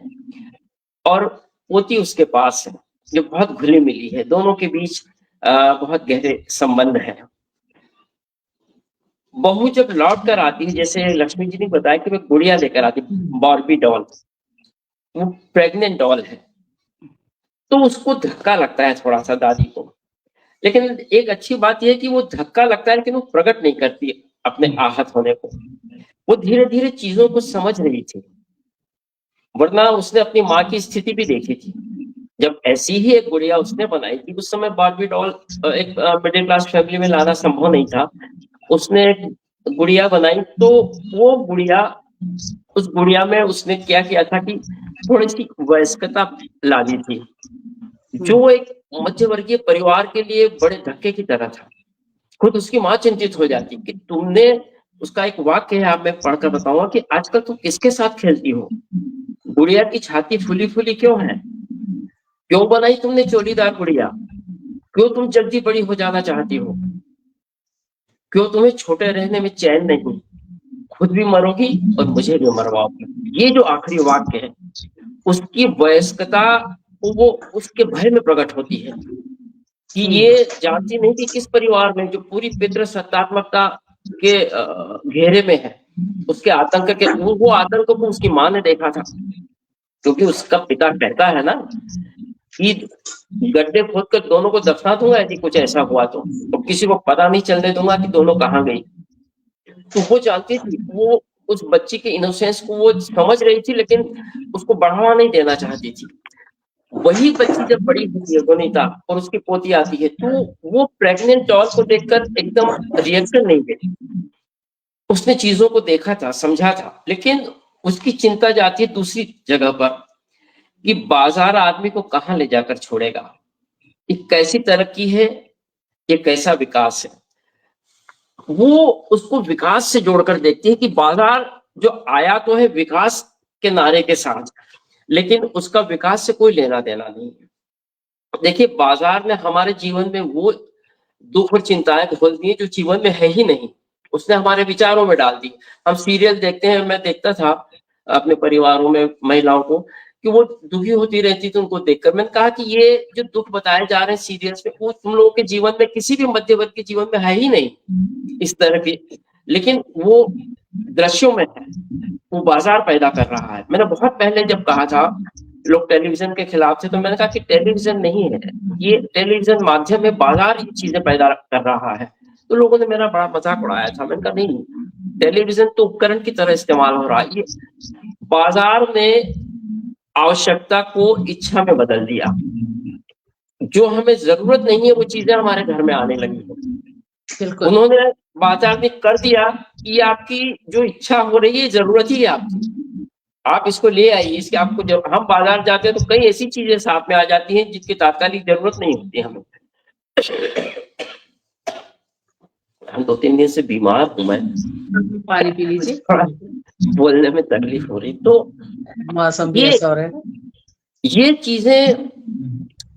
और पोती उसके पास है, जो बहुत घुली मिली है, दोनों के बीच बहुत गहरे संबंध है। बहू जब लौट कर आती है, जैसे लक्ष्मी जी ने बताया कि मैं गुड़िया लेकर आती, बार्बी डॉल, वो प्रेग्नेंट डॉल है, तो उसको धक्का लगता है थोड़ा सा दादी को। लेकिन एक अच्छी बात यह है कि वो धक्का लगता है लेकिन वो प्रकट नहीं करती अपने आहत होने को, वो धीरे धीरे चीजों को समझ रही थी। वरना उसने अपनी माँ की स्थिति भी देखी थी, जब ऐसी ही एक गुड़िया उसने बनाई थी, उस समय बार्बी डॉल एक मिडिल क्लास फैमिली में लाना संभव नहीं था, उसने एक गुड़िया बनाई, तो वो गुड़िया, उस गुड़िया में उसने क्या किया था कि थोड़ी सी वयस्कता ला दी थी, जो एक मध्यवर्गीय परिवार के लिए बड़े धक्के की तरह था। खुद उसकी माँ चिंतित हो जाती कि तुमने, उसका एक वाक्य है, आप मैं पढ़कर बताऊंगा कि आजकल तुम किसके साथ खेलती हो, गुड़िया की छाती फूली फूली क्यों है, क्यों बनाई तुमने चोलीदार गुड़िया, क्यों तुम जल्दी बड़ी हो जाना चाहती हो, क्यों तुम्हें छोटे रहने में चैन नहीं, खुद भी मरोगी और मुझे भी मरवाओगी। ये जो आखिरी वाक्य है, उसकी वयस्कता वो उसके भय में प्रकट होती है कि ये जानती नहीं कि किस परिवार में, जो पूरी पितृ सत्तात्मकता के घेरे में है, उसके आतंक के, वो आतंक को उसकी माँ ने देखा था, क्योंकि उसका पिता कहता है ना कि गड्ढे खोद कर दोनों को दफना दूंगा यदि कुछ ऐसा हुआ तो किसी को पता नहीं चलने दूंगा कि दोनों कहाँ गई। तो वो जानती थी, वो उस बच्ची के इनोसेंस को वो समझ रही थी, लेकिन उसको बढ़ावा नहीं देना चाहती थी। वही बच्ची जब बड़ी होती है गुनीता और उसकी पोती आती है, तो वो प्रेग्नेंट डॉल को देखकर एकदम रिएक्शन नहीं देती, उसने चीजों को देखा था, समझा था, लेकिन उसकी चिंता जाती है दूसरी जगह पर कि बाजार आदमी को कहाँ ले जाकर छोड़ेगा, ये कैसी तरक्की है, ये कैसा विकास है। वो उसको विकास से जोड़कर देखती है कि बाजार जो आया तो है विकास के नारे के साथ, लेकिन उसका विकास से कोई लेना देना नहीं है। देखिए, बाजार ने हमारे जीवन में वो दुख और चिंताएं खोल दी जो जीवन में है ही नहीं, उसने हमारे विचारों में डाल दी। हम सीरियल देखते हैं, मैं देखता था अपने परिवारों में महिलाओं को कि वो दुखी होती रहती थी उनको देखकर। मैंने कहा कि ये जो दुख बताए जा रहे हैं सीरियल्स में, वो तुम लोगों के जीवन में, किसी भी मध्य वर्ग के जीवन में है ही नहीं इस तरह की, लेकिन वो दृश्यों में है, वो बाजार पैदा कर रहा है। मैंने बहुत पहले जब कहा था लोग टेलीविजन के खिलाफ थे, तो मैंने कहा कि टेलीविजन नहीं है ये, टेलीविजन माध्यम में बाजार ये चीजें पैदा कर रहा है। तो लोगों ने मेरा बड़ा मजाक उड़ाया था, मैंने कहा नहीं, टेलीविजन तो उपकरण की तरह इस्तेमाल हो रहा है, ये बाजार ने आवश्यकता को इच्छा में बदल दिया, जो हमें जरूरत नहीं है वो चीजें हमारे घर में आने लगी। उन्होंने बाजार ने कर दिया कि आपकी जो इच्छा हो रही है जरूरत ही है आपकी, आप इसको ले आइए, इसके आपको जब हम बाजार जाते हैं तो कई ऐसी चीजें साथ में आ जाती हैं जिसकी तात्कालिक जरूरत नहीं होती हमें। हम 2-3 दिन से बीमार हूं, मैं पानी पी लीजिए, बोलने में तकलीफ हो रही। तो मौसम भी ऐसा हो रहा है। ये चीजें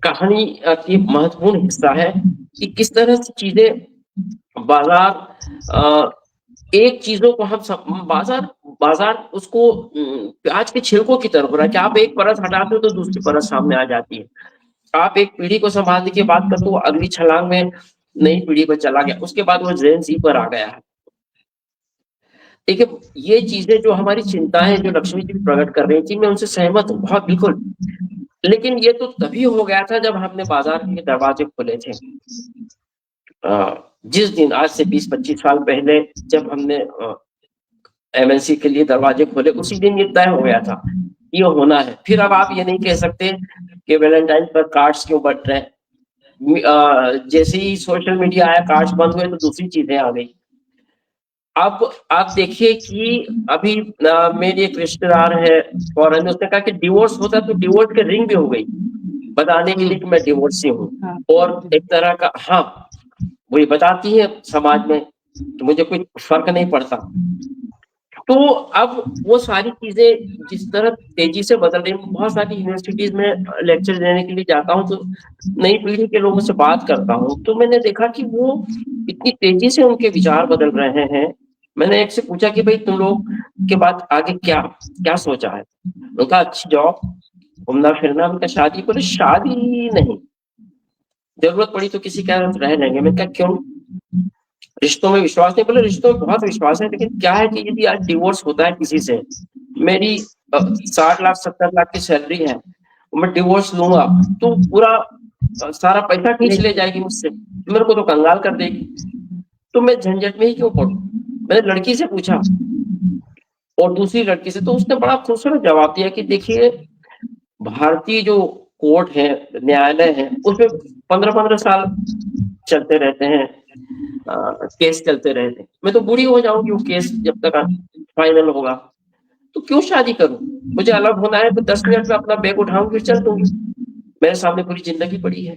कहानी की महत्वपूर्ण हिस्सा है कि किस तरह से चीजें बाजार एक चीजों को हम सब बाजार उसको प्याज के छिलकों की तरह हो रहा है कि आप एक परत हटाते हो तो दूसरी परत सामने आ जाती है। आप एक पीढ़ी को संभालने की बात करते हो, अगली छलांग में नई पीढ़ी पर चला गया, उसके बाद वो जेन ज़ी पर आ गया है। देखिए, ये चीजें जो हमारी चिंताएं जो लक्ष्मी जी प्रकट कर रही थी, मैं उनसे सहमत हूँ बहुत बिल्कुल। लेकिन ये तो तभी हो गया था जब हमने बाजार के दरवाजे खोले थे। जिस दिन आज से 20-25 साल पहले जब हमने एमएनसी के लिए दरवाजे खोले, उसी दिन ये तय हो गया था ये होना है। फिर अब आप ये नहीं कह सकते कि वैलेंटाइन पर कार्ड्स क्यों बंट रहे हैं। जैसे ही सोशल मीडिया आया, कार्ड्स बंद हुए तो दूसरी चीजें आ गई। अब आप देखिए कि अभी मेरी एक रिश्तेदार है फॉरेन में, उसने कहा कि डिवोर्स होता तो डिवोर्स के रिंग भी हो गई, बताने के लिए कि मैं डिवोर्सी हूँ। और एक तरह का वो ये बताती है समाज में कि मुझे कोई फर्क नहीं पड़ता। तो अब वो सारी चीजें जिस तरह तेजी से बदल रही, बहुत सारी यूनिवर्सिटीज में लेक्चर देने के लिए जाता हूँ तो नई पीढ़ी के लोगों से बात करता हूँ, तो मैंने देखा कि वो इतनी तेजी से उनके विचार बदल रहे हैं। मैंने एक से पूछा कि भाई तुम लोग के बाद आगे क्या क्या सोचा है? उनका अच्छी जॉब, घूमना फिरना, उनका शादी। बोले शादी नहीं, जरूरत पड़ी तो किसी के साथ रह लेंगे। मैंने कहा क्यों? रिश्तों में विश्वास नहीं? बोले रिश्तों में बहुत विश्वास है, लेकिन क्या है कि यदि आज डिवोर्स होता है किसी से, मेरी 60 लाख 70 लाख की सैलरी है, मैं डिवोर्स लूंगा तो पूरा सारा पैसा खींच ले जाएगी मुझसे, मेरे को तो कंगाल कर देगी, तो मैं झंझट में ही क्यों पड़ूं? मैंने लड़की से पूछा और दूसरी लड़की से, तो उसने बड़ा खूबसूरत जवाब दिया कि देखिए, भारतीय जो कोर्ट है, न्यायालय है, उसमें 15-15 साल चलते रहते हैं, केस चलते रहते हैं। मैं तो बूढ़ी हो जाऊंगी वो केस जब तक फाइनल होगा, तो क्यों शादी करूं? मुझे अलग होना है तो 10 मिनट में अपना बैग उठाऊंगी फिर चल दूंगी, मेरे सामने पूरी जिंदगी पड़ी है।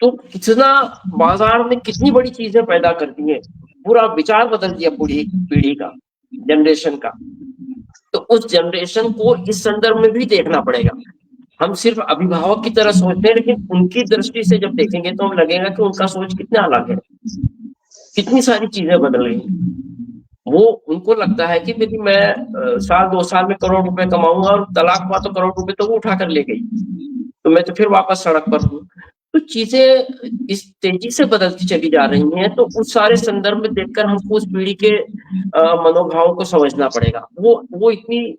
तो कितना बाजार ने कितनी बड़ी चीजें पैदा कर दी है, पूरा विचार बदल दिया पूरी पीढ़ी का, जनरेशन का। तो उस जनरेशन को इस संदर्भ में भी देखना पड़ेगा। हम सिर्फ अभिभावक की तरह सोचते हैं, लेकिन उनकी दृष्टि से जब देखेंगे तो हम लगेगा कि उनका सोच कितना अलग है, कितनी सारी चीजें बदल गई। वो उनको लगता है कि यदि मैं साल 2 साल में करोड़ रुपए कमाऊंगा और तलाक हुआ तो करोड़ रुपए तो वो उठा कर ले गई, तो मैं तो फिर वापस सड़क पर हूँ। तो चीजें इस तेजी से बदलती चली जा रही हैं, तो उस सारे संदर्भ में देखकर हमको उस पीढ़ी के मनोभावों को समझना पड़ेगा। वो इतनी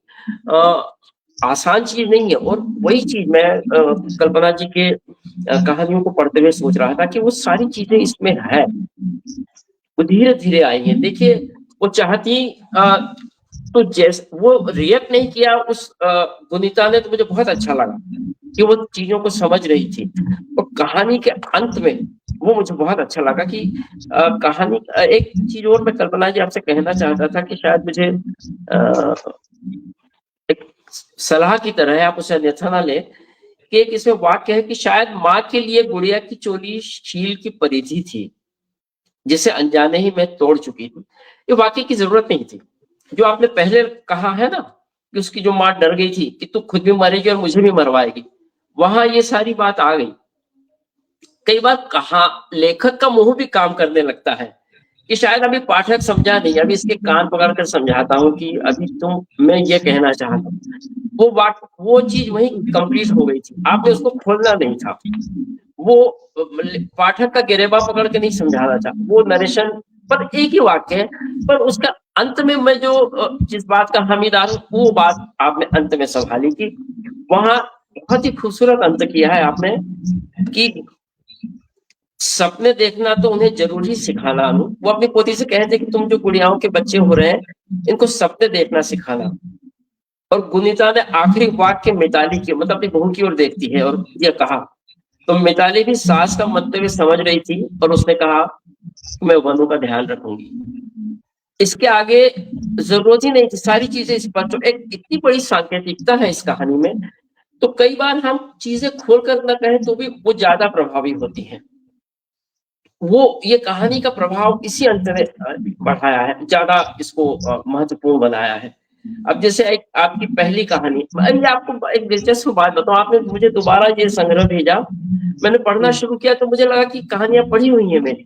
आसान चीज नहीं है। और वही चीज मैं कल्पना जी के कहानियों को पढ़ते हुए सोच रहा था कि वो सारी चीजें इसमें है, वो धीरे धीरे आई है। देखिए, वो चाहती तो जैसे वो रिएक्ट नहीं किया उस गुनीता ने, तो मुझे बहुत अच्छा लगा कि वो चीजों को समझ रही थी। और कहानी के अंत में वो मुझे बहुत अच्छा लगा कि कहानी एक चीज और मैं कल्पना जी आपसे कहना चाहता था कि शायद मुझे एक सलाह की तरह है, आप उसे अन्यथा ना ले, कि एक इसमें वाक्य है कि शायद माँ के लिए गुड़िया की चोली शील की परिधि थी जिसे अनजाने ही मैं तोड़ चुकी थी। ये वाक्य की जरूरत नहीं थी। जो आपने पहले कहा है ना कि उसकी जो माँ डर गई थी कि तू खुद भी मरेगी और मुझे भी मरवाएगी, वहां ये सारी बात आ गई। कई बार कहा लेखक का मुंह भी काम करने लगता है कि शायद अभी पाठक समझा नहीं, अभी इसके कान पकड़कर समझाता हूँ कि अभी मैं ये कहना चाहता हूँ। वो चीज वही कंप्लीट हो गई थी, आपने उसको खोलना नहीं था। वो पाठक का गिरेबा पकड़ के नहीं समझाना था, वो नरेशन पर एक ही वाक्य है, पर उसका अंत में मैं जो जिस बात का हमीदार हूँ वो बात आपने अंत में संभाली कि वहां बहुत ही खूबसूरत अंत किया है आपने कि सपने देखना तो उन्हें जरूर ही सिखाना। वो अपनी पोती से कहते कि तुम जो गुड़ियाओं के बच्चे हो रहे हैं इनको सपने देखना सिखाना। और गुनीता ने आखिरी वाक्य मिताली की मतलब अपनी बहू की ओर देखती है और ये कहा, तो मिताली भी सास का मंतव्य समझ रही थी और उसने कहा मैं वनु का ध्यान रखूंगी। इसके आगे जरूरत ही नहीं थी, सारी चीजें स्पष्ट। एक इतनी बड़ी सांकेतिकता है इस कहानी में, तो कई बार हम चीजें खोलकर न कहें तो भी वो ज्यादा प्रभावी होती हैं। वो ये कहानी का प्रभाव इसी अंत में बढ़ाया है, ज्यादा इसको महत्वपूर्ण बनाया है। अब जैसे एक आपकी पहली कहानी, अरे आपको एक दिलचस्प बात बताऊं, आपने मुझे दोबारा ये संग्रह भेजा, मैंने पढ़ना शुरू किया तो मुझे लगा कि कहानियां पढ़ी हुई हैं मेरी।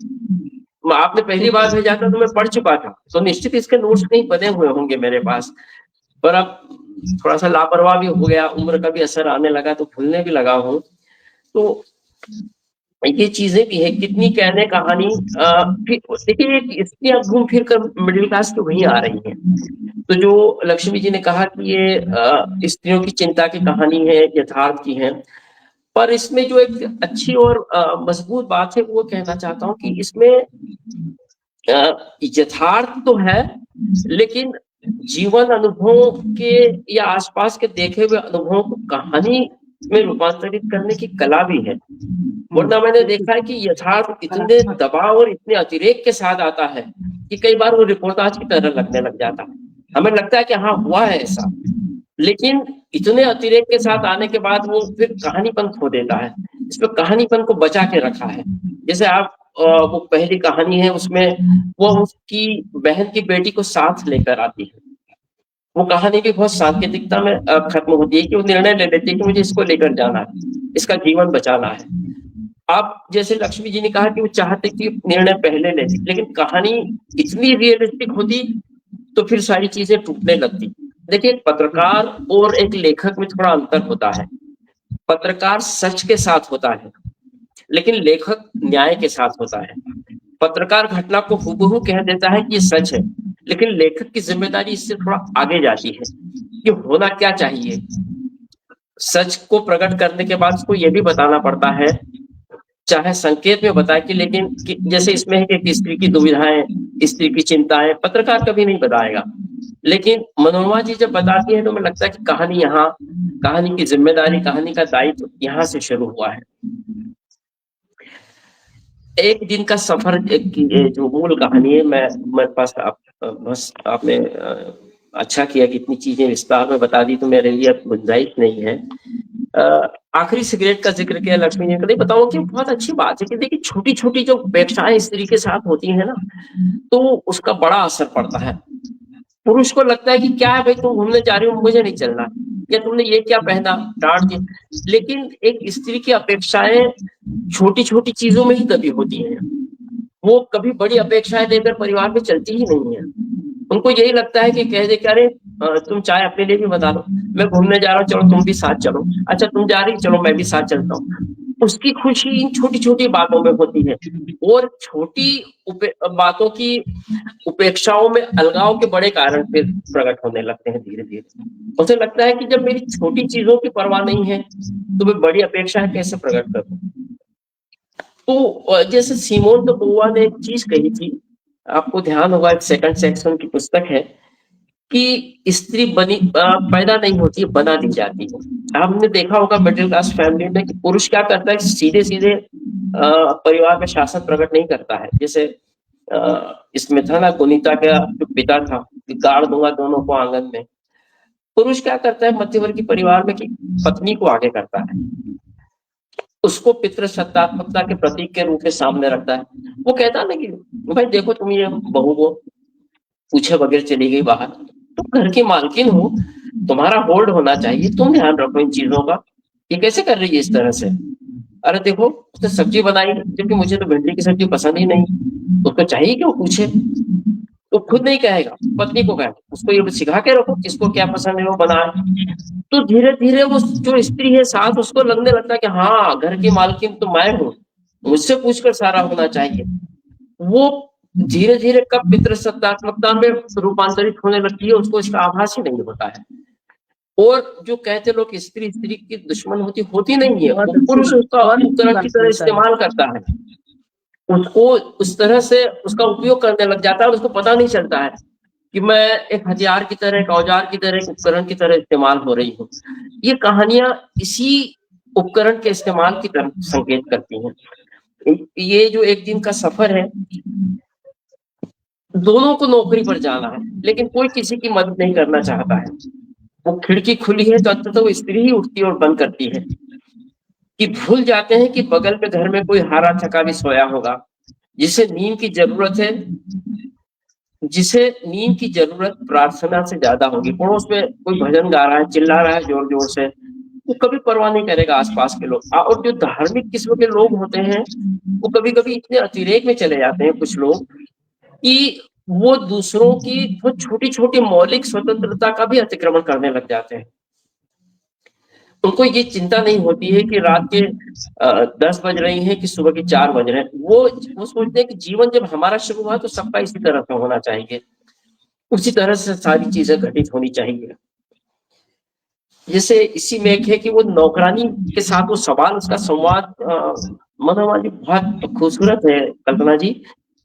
आपने पहली बार भेजा था तो मैं पढ़ चुका था, तो निश्चित इसके नोट्स कहीं बने हुए होंगे मेरे पास, पर अब थोड़ा सा लापरवाह भी हो गया, उम्र का भी असर आने लगा तो भूलने भी लगा हूँ। तो ये चीजें भी है, कितनी कहने कहानी। फिर देखिए स्त्री अब घूम फिर कर मिडिल क्लास की वही आ रही है। तो जो लक्ष्मी जी ने कहा कि ये स्त्रियों की चिंता की कहानी है, यथार्थ की है, पर इसमें जो एक अच्छी और मजबूत बात है वो कहना चाहता हूँ कि इसमें यथार्थ तो है, लेकिन जीवन अनुभवों के या आसपास के देखे हुए अनुभवों को कहानी में रूपांतरित करने की कला भी है। वरना मैंने देखा है कि यथार्थ इतने दबाव और इतने अतिरेक के साथ आता है कि कई बार वो रिपोर्टाज की तरह लगने लग जाता है। हमें लगता है कि हाँ हुआ है ऐसा, लेकिन इतने अतिरेक के साथ आने के बाद वो फिर कहानीपन खो देता है। इसमें कहानीपन को बचा के रखा है। जैसे आप वो पहली कहानी है, उसमें वो उसकी बहन की बेटी को साथ लेकर आती है। वो कहानी भी बहुत सांकेतिकता में खत्म होती है कि वो निर्णय ले लेती है कि मुझे इसको लेकर जाना है, इसका जीवन बचाना है। आप जैसे लक्ष्मी जी ने कहा कि वो चाहते कि निर्णय पहले लेती, लेकिन कहानी इतनी रियलिस्टिक होती तो फिर सारी चीजें टूटने लगती। देखिए पत्रकार और एक लेखक में थोड़ा अंतर होता है। पत्रकार सच के साथ होता है, लेकिन लेखक न्याय के साथ होता है। पत्रकार घटना को हूबहू कह देता है कि ये सच है, लेकिन लेखक की जिम्मेदारी इससे थोड़ा आगे जाती है कि होना क्या चाहिए। सच को प्रकट करने के बाद उसको ये भी बताना पड़ता है, चाहे संकेत में बताए कि, लेकिन जैसे इसमें है कि स्त्री की दुविधाएं, स्त्री की चिंताएं पत्रकार कभी नहीं बताएगा, लेकिन मनोरमा जी जब बताती है तो मुझे लगता है कि कहानी यहाँ, कहानी की जिम्मेदारी, कहानी का दायित्व यहाँ से शुरू हुआ है। एक दिन का सफर जो मूल कहानी है, मैं मेरे पास बस आपने अच्छा किया कि इतनी चीजें विस्तार में बता दी, तो मेरे लिए अब गुंजाइश नहीं है। आखिरी सिगरेट का जिक्र किया लक्ष्मी जी ने, बताऊं कि बहुत अच्छी बात है कि देखिए छोटी छोटी जो अपेक्षाएं स्त्री के साथ होती है ना, तो उसका बड़ा असर पड़ता है। पुरुष को लगता है कि क्या है भाई, तुम घूमने जा रही हो, मुझे नहीं चलना, या तुमने ये क्या पहना, डांट दिया। लेकिन एक स्त्री की अपेक्षाएं छोटी छोटी चीजों में ही दबी होती हैं। वो कभी बड़ी अपेक्षाएं लेकर परिवार में चलती ही नहीं है। उनको यही लगता है कि कह दे कि अरे तुम चाय अपने लिए भी बना लो, मैं घूमने जा रहा हूँ, चलो तुम भी साथ चलो, अच्छा तुम जा रही, चलो मैं भी साथ चलता हूँ। उसकी खुशी इन छोटी छोटी बातों में होती है, और छोटी बातों की उपेक्षाओं में अलगाव के बड़े कारण फिर प्रकट होने लगते हैं धीरे धीरे। उसे लगता है कि जब मेरी छोटी चीजों की परवाह नहीं है तो मैं बड़ी अपेक्षाएं कैसे प्रकट करूं। तो जैसे सिमोन de beauvoir ने एक चीज कही थी, आपको ध्यान होगा, एक सेकंड सेक्शन की पुस्तक है, कि स्त्री पैदा नहीं होती, बना दी जाती है। आपने देखा होगा मिडिल क्लास फैमिली में कि पुरुष क्या करता है, सीधे सीधे परिवार में शासन प्रकट नहीं करता है। जैसे इसमें था ना, गुनीता का जो पिता था, गाड़ दूंगा दोनों को आंगन में। पुरुष क्या करता है मध्यवर्गीय परिवार में कि पत्नी को आगे करता है, उसको पितृसत्तात्मकता के प्रतीक के रूप में सामने रखता है। वो कहता है ना कि भाई देखो, तुम ये बहू को पूछे बगैर चली गई बाहर, तुम घर की मालकिन हो, तुम्हारा होल्ड होना चाहिए, तुम ध्यान रखो इन चीजों का। ये कैसे कर रही है इस तरह से, अरे देखो उसने सब्जी बनाई क्योंकि मुझे तो भिंडी की सब्जी पसंद ही नहीं, उसको चाहिए कि वो पूछे, तो खुद नहीं कहेगा, पत्नी को कहेगा, उसको ये सिखा के रखो किसको क्या पसंद है वो बनाए। तो धीरे धीरे वो जो स्त्री है साथ, उसको लगने लगता है कि हाँ घर की मालकिन तो मैं हूँ, मुझसे पूछकर सारा होना चाहिए। वो धीरे धीरे कब पितृसत्तात्मकता में रूपांतरित होने लगती है, उसको इसका आभास ही नहीं होता है। और जो कहते लोग स्त्री स्त्री की दुश्मन होती नहीं है, वो पुरुष उसका उपकरण की तरह इस्तेमाल करता है, उसको उस तरह से उसका उपयोग करने लग जाता है, उसको पता नहीं चलता है कि मैं एक हथियार की तरह, एक औजार की तरह, एक उपकरण की तरह इस्तेमाल हो रही हूँ। ये कहानियां इसी उपकरण के इस्तेमाल की तरफ संकेत करती हैं। ये जो एक दिन का सफर है, दोनों को नौकरी पर जाना है, लेकिन कोई किसी की मदद नहीं करना चाहता है। वो खिड़की खुली है तो अंततः वो स्त्री ही उठती और बंद करती है, कि भूल जाते हैं कि बगल में घर में कोई हारा थका भी सोया होगा जिसे नींद की जरूरत है, जिसे नींद की जरूरत प्रार्थना से ज्यादा होगी। पड़ोस में कोई भजन गा रहा है, चिल्ला रहा है जोर जोर से, वो कभी परवाह नहीं करेगा आसपास के लोग। और जो धार्मिक किस्म के लोग होते हैं वो कभी कभी इतने अतिरेक में चले जाते हैं कुछ लोग, कि वो दूसरों की वो छोटी छोटी मौलिक स्वतंत्रता का भी अतिक्रमण करने लग जाते हैं। उनको ये चिंता नहीं होती है कि रात के 10 बज रही हैं कि सुबह के 4 बज रहे हैं। वो सोचते हैं कि जीवन जब हमारा शुरू हुआ तो सबका इसी तरह से होना चाहिए, उसी तरह से सारी चीजें घटित होनी चाहिए। जैसे इसी में एक है कि वो नौकरानी के साथ वो सवाल, उसका संवाद मनोरमा जी बहुत खूबसूरत है कल्पना जी,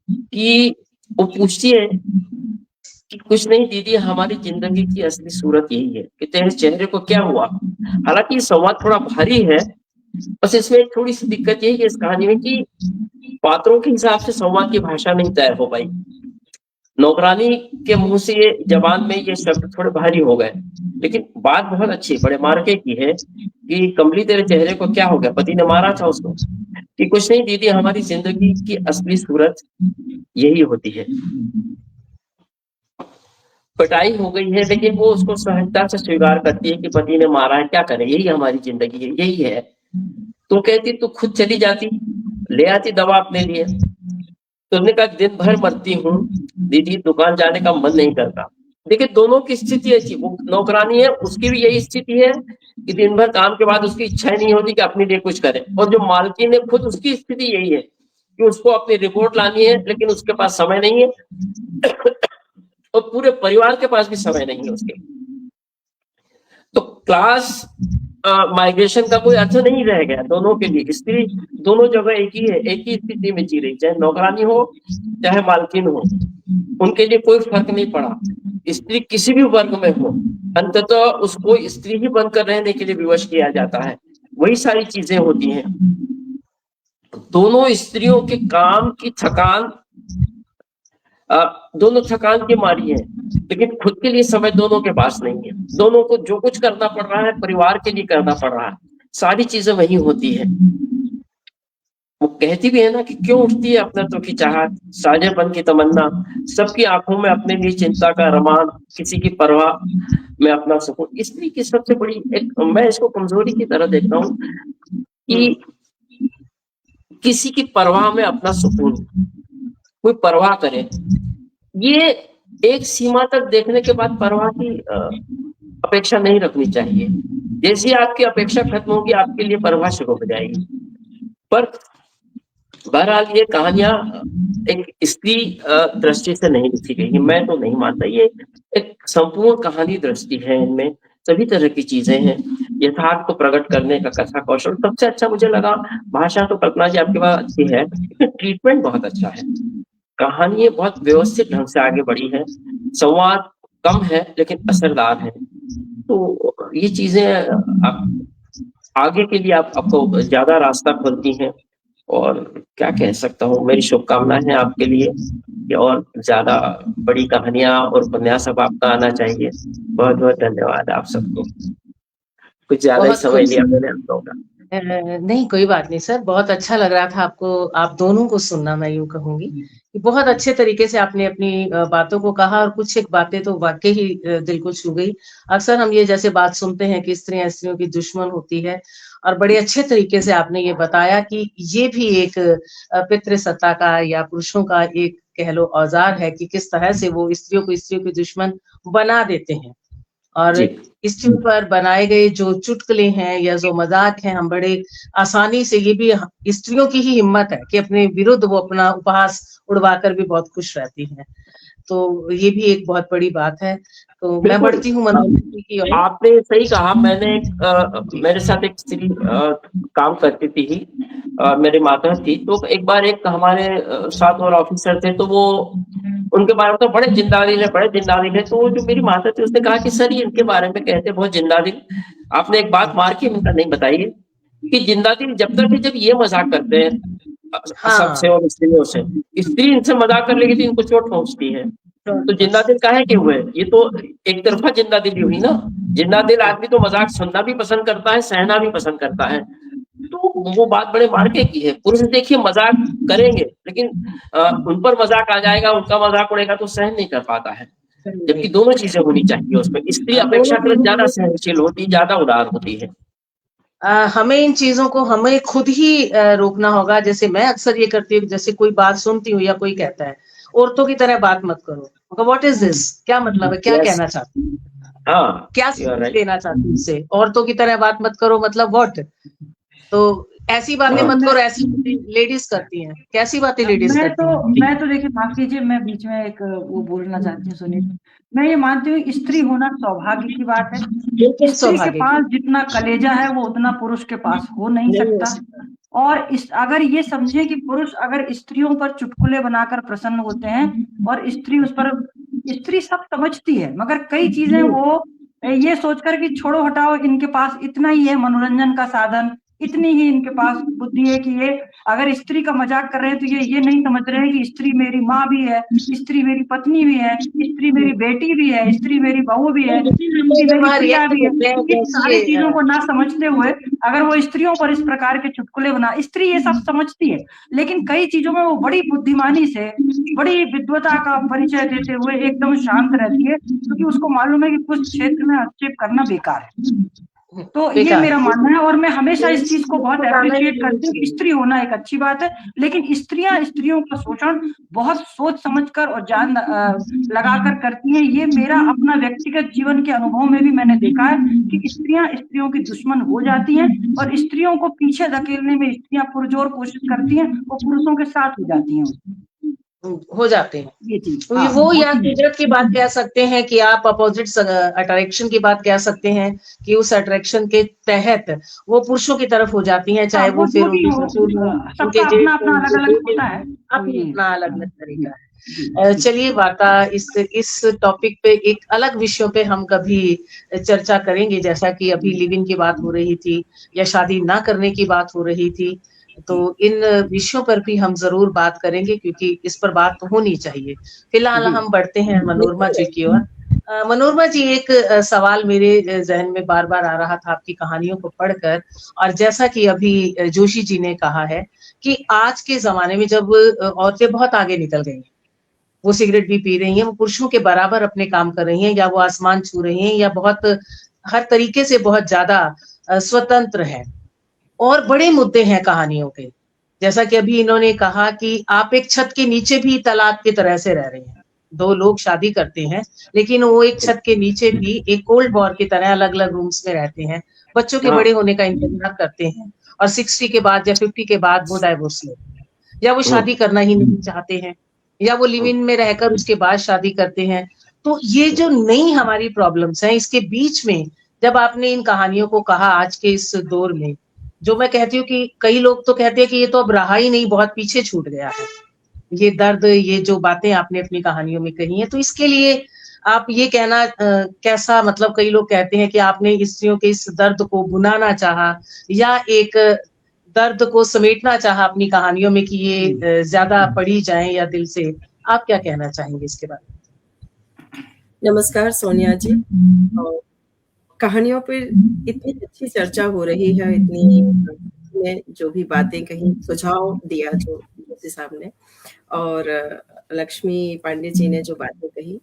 कि वो पूछती है कि कुछ नहीं दीदी, हमारी जिंदगी की असली सूरत यही है कि तेरे चेहरे को क्या हुआ। हालांकि संवाद थोड़ा भारी है, बस इसमें एक थोड़ी सी दिक्कत यही है इस कहानी में कि पात्रों के हिसाब से संवाद की भाषा नहीं तय हो पाई। नौकरानी के मुंह से ये जबान में ये शब्द थोड़े भारी हो गए, लेकिन बात बहुत अच्छी बड़े मार्के की है कि कमली तेरे चेहरे को क्या हो गया, पति ने मारा था उसको। कि कुछ नहीं दीदी, हमारी जिंदगी की असली सूरत यही होती है। पिटाई हो गई है लेकिन वो उसको सहजता से स्वीकार करती है कि पति ने मारा है, क्या करे, यही हमारी जिंदगी है, यही है। तो कहती तू खुद चली जाती, ले आती दवा अपने लिए। तो उसने कहा दिन भर मरती हूँ दीदी, दुकान जाने का मन नहीं करता। देखिए दोनों की स्थिति ऐसी, वो नौकरानी है उसकी भी यही स्थिति है कि दिन भर काम के बाद उसकी इच्छा नहीं होती कि अपने लिए कुछ करे। और जो मालकिन है खुद, उसकी स्थिति यही है कि उसको अपनी रिपोर्ट लानी है लेकिन उसके पास समय नहीं है और पूरे परिवार के पास भी समय नहीं है उसके। तो क्लास माइग्रेशन का कोई अर्थ नहीं रह गया दोनों के लिए। स्त्री दोनों जगह एक ही है, एक ही स्थिति में जी रही, चाहे नौकरानी हो चाहे मालकिन हो, उनके लिए कोई फर्क नहीं पड़ा। स्त्री किसी भी वर्ग में हो, अंततः उसको स्त्री ही बनकर रहने के लिए विवश किया जाता है। वही सारी चीजें होती हैं। दोनों स्त्रियों के काम की थकान, दोनों थकान की मारी है, लेकिन खुद के लिए समय दोनों के पास नहीं है। दोनों को जो कुछ करना पड़ रहा है परिवार के लिए करना पड़ रहा है, सारी चीजें वही होती है। वो कहती भी है ना कि क्यों उठती है अपनत्व की चाहत, साझेपन की तमन्ना, सबकी आंखों में अपने लिए चिंता का रमान, किसी की परवाह में अपना सुकून। स्त्री की सबसे बड़ी एक, मैं इसको कमजोरी की तरह देखता हूँ कि किसी की परवाह में अपना सुकून, कोई परवाह करे। ये एक सीमा तक देखने के बाद परवाह की अपेक्षा नहीं रखनी चाहिए। जैसी आपकी अपेक्षा खत्म होगी आपके लिए परवाह शुरू हो जाएगी। पर बहरहाल ये कहानियां एक स्त्री दृष्टि से नहीं लिखी गई, मैं तो नहीं मानता। ये एक संपूर्ण कहानी दृष्टि है, इनमें सभी तरह की चीजें हैं। यथार्थ को प्रकट करने का कथा कौशल सबसे अच्छा मुझे लगा। भाषा तो कल्पना जी आपके पास अच्छी है, ट्रीटमेंट बहुत अच्छा है। कहानी बहुत व्यवस्थित ढंग से आगे बढ़ी है, संवाद कम है लेकिन असरदार है। तो ये चीजें आप आगे के लिए आपको ज्यादा रास्ता खोलती हैं। और क्या कह सकता हूँ, मेरी शुभकामनाएं हैं आपके लिए कि और ज्यादा बड़ी कहानियां और उपन्यास अब आपका आना चाहिए। बहुत बहुत धन्यवाद आप सबको, कुछ ज्यादा ही समय लिया मैंने आप लोगों का। नहीं कोई बात नहीं सर, बहुत अच्छा लग रहा था आपको, आप दोनों को सुनना। मैं यूं कहूंगी कि बहुत अच्छे तरीके से आपने अपनी बातों को कहा और कुछ एक बातें तो वाकई ही दिल को छू गई। अक्सर हम ये जैसे बात सुनते हैं कि स्त्रियां स्त्रियों की दुश्मन होती है, और बड़े अच्छे तरीके से आपने ये बताया कि ये भी एक पितृसत्ता का या पुरुषों का एक कह लो औजार है कि किस तरह से वो स्त्रियों को स्त्रियों की दुश्मन बना देते हैं। और स्त्रियों पर बनाए गए जो चुटकुले हैं या जो मजाक हैं, हम बड़े आसानी से, ये भी स्त्रियों की ही हिम्मत है कि अपने विरुद्ध वो अपना उपहास उड़वाकर भी बहुत खुश रहती हैं। तो ये भी एक बहुत बड़ी बात है। तो मैं बढ़ती हूँ मनोरंजन की ओर। आपने सही कहा। मैंने मेरे साथ एक स्त्री काम करती थी, मेरी माता थी। तो एक बार एक हमारे साथ और ऑफिसर थे, तो वो उनके बारे में तो बड़े जिंदादिल है, बड़े जिंदादिल है। तो जो मेरी माता थी उसने कहा कि सर ये इनके बारे में कहते बहुत जिंदादिल। आपने एक बात मार के इनका नहीं बताई कि जिंदादिल जब तक जब ये मजाक करते हैं सबसे और स्त्रियों से, स्त्री इनसे मजाक कर लेगी तो इनको चोट पहुंचती है। तो जिंदादिल काहे के हुए, ये तो एक तरफा जिंदादिली हुई ना। जिंदादिल आदमी तो मजाक सुनना भी पसंद करता है, सहना भी पसंद करता है। तो वो बात बड़े मार्के की है। पुरुष देखिए मज़ाक करेंगे, लेकिन उन पर मज़ाक आ जाएगा, उनका मज़ाक उड़ेगा तो सहन नहीं कर पाता है। जबकि दोनों चीज़ें होनी चाहिए उसमें। स्त्री अपेक्षाकृत ज़्यादा सहनशील होती, ज़्यादा उदार होती है। हमें इन चीज़ों को हमें खुद ही रोकना होगा। जैसे मैं अक्सर ये करती हूँ, जैसे कोई बात सुनती हूँ या कोई कहता है, औरतों की तरह बात मत करो। What is this? क्या मतलब है? क्या यस, कहना चाहते हो? हाँ, क्या यू आर संदेश राइट। देना चाहते हो इससे? औरतों की तरह बात मत करो मतलब व्हाट? तो ऐसी बातें हाँ, मत मैं करो, ऐसी बातें लेडीज़ करती हैं। कैसी बातें लेडीज़ करती हैं? मैं तो देखिए माफ कीजिए, मैं बीच में एक वो बोलना चाहती हूँ, सुनिए। मैं ये मानती हूँ स्त्री होना सौभाग्य की बात है। बिल्कुल स्त्री के सौभाग्य पास की। जितना कलेजा है वो उतना पुरुष के पास हो नहीं नहीं हो सकता। सकता। और इस अगर ये समझे कि पुरुष अगर स्त्रियों पर चुटकुले बनाकर प्रसन्न होते हैं और स्त्री सब समझती है, मगर कई चीजें वो ये सोचकर कि छोड़ो हटाओ, इनके पास इतना ही है मनोरंजन का साधन, इतनी ही इनके पास बुद्धि है कि ये अगर स्त्री का मजाक कर रहे हैं तो ये नहीं समझ रहे हैं कि स्त्री मेरी माँ भी है, स्त्री मेरी पत्नी भी है, स्त्री मेरी बेटी भी है, स्त्री मेरी बहू भी है, लेकिन हम स्त्री लोग मेरी वहाँ प्रिया रिएक्ट भी है। करते हैं इन सारी जैसे चीजों को ना समझते हुए अगर वो स्त्रियों पर इस प्रकार के चुटकुले बना, स्त्री ये सब समझती है, लेकिन कई चीजों में वो बड़ी बुद्धिमानी से, बड़ी विद्वता का परिचय देते हुए एकदम शांत रहती है, क्योंकि उसको मालूम है कि कुछ क्षेत्र में हस्तक्षेप करना बेकार है। तो ये बेकार मेरा है। मानना है और मैं हमेशा इस चीज को बहुत बताना ही एप्रिशिएट नहीं करती हूँ कि चाहिए। स्त्री होना एक अच्छी बात है, लेकिन स्त्रियों का शोषण बहुत सोच समझकर और जान लगाकर करती हैं। ये मेरा अपना व्यक्तिगत जीवन के अनुभव में भी मैंने देखा है कि स्त्रियों की दुश्मन हो जाती हैं और स्त्रियों को पीछे धकेलने में स्त्रियां पुरजोर कोशिश करती हैं, वो पुरुषों के साथ हो जाती हैं। हो जाते हैं। ये चीज तो हाँ वो या होती है। कुदरत की बात कह सकते हैं कि आप अपोजिट अट्रैक्शन की बात कह सकते हैं कि उस अट्रैक्शन के तहत वो पुरुषों की तरफ हो जाती हैं, हाँ चाहे वो वो फिर जो भी उनके हो, ससुर हो, उनके सबका जेठ अपना हो, अपना अलग उनके अलग बेटे होता हो, है, तो अपना ये अपना अलग अलग जी तरीका है। जी जी। चलिए वार्ता इस टॉपिक पे एक अलग विषयों पे हम कभी चर्चा करेंगे, जैसा कि अभी लिव इन की बात हो रही थी या शादी ना करने की बात हो रही थी। तो इन विषयों पर भी हम जरूर बात करेंगे क्योंकि इस पर बात होनी चाहिए। फिलहाल जी हम बढ़ते हैं मनोरमा जी की ओर। मनोरमा जी, एक सवाल मेरे जहन में बार बार आ रहा था आपकी कहानियों को पढ़कर, और जैसा कि अभी जोशी जी ने कहा है कि आज के जमाने में जब औरतें बहुत आगे निकल गई हैं, वो सिगरेट भी पी रही हैं, वो पुरुषों के बराबर अपने काम कर रही हैं, या वो आसमान छू रही हैं, या बहुत हर तरीके से बहुत ज्यादा स्वतंत्र है, और बड़े मुद्दे हैं कहानियों के। जैसा कि अभी इन्होंने कहा कि आप एक छत के नीचे भी तलाक की तरह से रह रहे हैं। दो लोग शादी करते हैं, लेकिन वो एक छत के नीचे भी एक कोल्ड वॉर की तरह अलग अलग रूम्स में रहते हैं, बच्चों के हाँ, बड़े होने का इंतजार करते हैं, और 60 के बाद या 50 के बाद वो डाइवोर्स लेते हैं, या वो शादी करना ही नहीं चाहते हैं, या वो लिव इन में रहकर उसके बाद शादी करते हैं। तो ये जो नई हमारी प्रॉब्लम्स हैं, इसके बीच में जब आपने इन कहानियों को कहा आज के इस दौर में, जो मैं कहती हूँ कि कई लोग तो कहते हैं कि ये तो अब रहा ही नहीं, बहुत पीछे छूट गया है ये दर्द, ये जो बातें आपने अपनी कहानियों में कही हैं, तो इसके लिए आप ये कहना कैसा, मतलब कई लोग कहते हैं कि आपने स्त्रियों के इस दर्द को बुनाना चाहा, या एक दर्द को समेटना चाहा अपनी कहानियों में कि ये ज्यादा पढ़ी जाए या दिल से, आप क्या कहना चाहेंगे इसके बारे नमस्कार सोनिया जी। और कहानियों पर इतनी अच्छी चर्चा हो रही है, इतनी ने जो भी बातें कही, सुझाव दिया जो जोशी साहब ने, और लक्ष्मी पांडे जी ने जो बातें कही,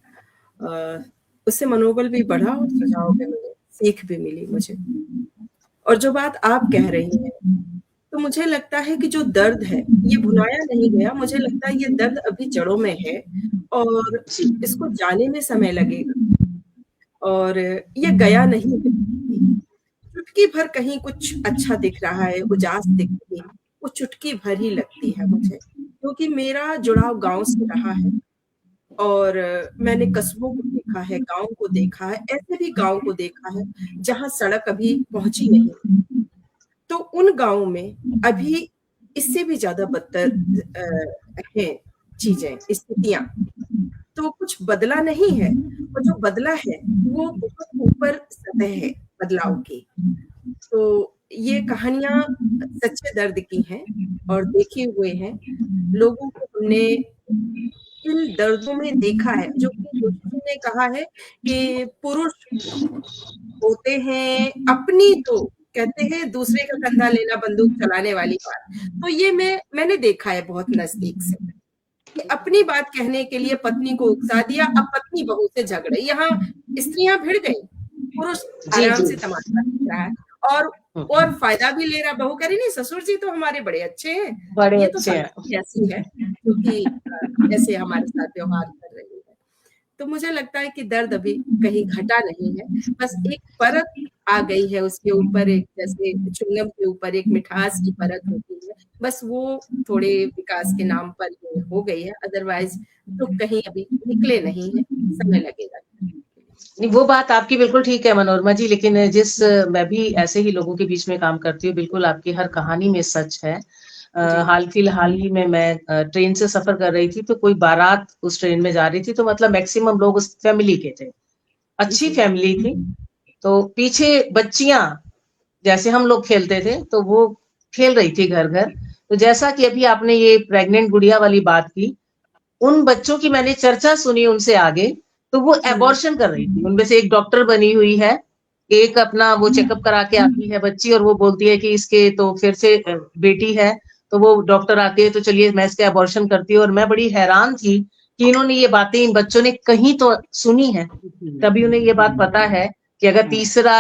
उससे मनोबल भी बढ़ा और सुझाव भी मिले, सीख भी मिली मुझे। और जो बात आप कह रही हैं, तो मुझे लगता है कि जो दर्द है ये भुलाया नहीं गया, मुझे लगता है ये दर्द अभी जड़ों में है और इसको जाने में समय लगेगा, और ये गया नहीं है। चुटकी भर कहीं कुछ अच्छा दिख रहा है, उजास दिख रही है, वो चुटकी भर ही लगती है मुझे, क्योंकि मेरा जुड़ाव गाँव से रहा है और मैंने कस्बों को देखा है, गाँव को देखा है, ऐसे भी गाँव को देखा है जहाँ सड़क अभी पहुँची नहीं। तो उन गाँव में अभी इससे भी ज़्यादा बदतर हैं चीज़ें, स्थितियाँ। तो कुछ बदला नहीं है, और जो बदला है वो बहुत ऊपर सतह है बदलाव की। तो ये कहानियाँ सच्चे दर्द की हैं और देखे हुए हैं। लोगों को हमने इन दर्दों में देखा है, जो कि जोशी जी ने कहा है कि पुरुष होते हैं अपनी जो कहते हैं दूसरे का कंधा लेना बंदूक चलाने वाली बात, तो ये मैंने देखा है बहुत नजदीक से कि अपनी बात कहने के लिए पत्नी को उकसा दिया, अब पत्नी बहू से झगड़े, यहाँ स्त्रियां भिड़ गई, पुरुष आराम से तमाशा देख रहा है और फायदा भी ले रहा। बहू कह रही नहीं ससुर जी तो हमारे बड़े अच्छे हैं, बड़े ये तो अच्छे हैं। ऐसी है क्योंकि ऐसे हमारे साथ व्यवहार कर रही है। तो मुझे लगता है कि दर्द अभी कहीं घटा नहीं है, बस एक परत आ गई है उसके ऊपर, एक जैसे चुंगम के ऊपर एक मिठास की परत होती है, बस वो थोड़े विकास के नाम पर ये हो गई है, अदरवाइज तो कहीं अभी निकले नहीं है, समय लगेगा। नहीं, वो बात आपकी बिल्कुल ठीक है मनोरमा जी, लेकिन मैं भी ऐसे ही लोगों के बीच में काम करती हूँ, बिल्कुल आपकी हर कहानी में सच है। फिलहाल ही में मैं ट्रेन से सफर कर रही थी, तो कोई बारात उस ट्रेन में जा रही थी, तो मतलब मैक्सिमम लोग उस फैमिली के थे, अच्छी फैमिली थी। तो पीछे बच्चियां जैसे हम लोग खेलते थे तो वो खेल रही थी घर घर। तो जैसा कि अभी आपने ये प्रेग्नेंट गुड़िया वाली बात की, उन बच्चों की मैंने चर्चा सुनी उनसे आगे, तो वो एबॉर्शन कर रही थी। उनमें से एक डॉक्टर बनी हुई है, एक अपना वो चेकअप करा के आती है बच्ची, और वो बोलती है कि इसके तो फिर से बेटी है, तो वो डॉक्टर आती है तो चलिए मैं इसका एबॉर्शन करती हूँ। और मैं बड़ी हैरान थी कि इन्होंने ये बातें इन बच्चों ने कहीं तो सुनी है, तभी उन्हें ये बात पता है कि अगर तीसरा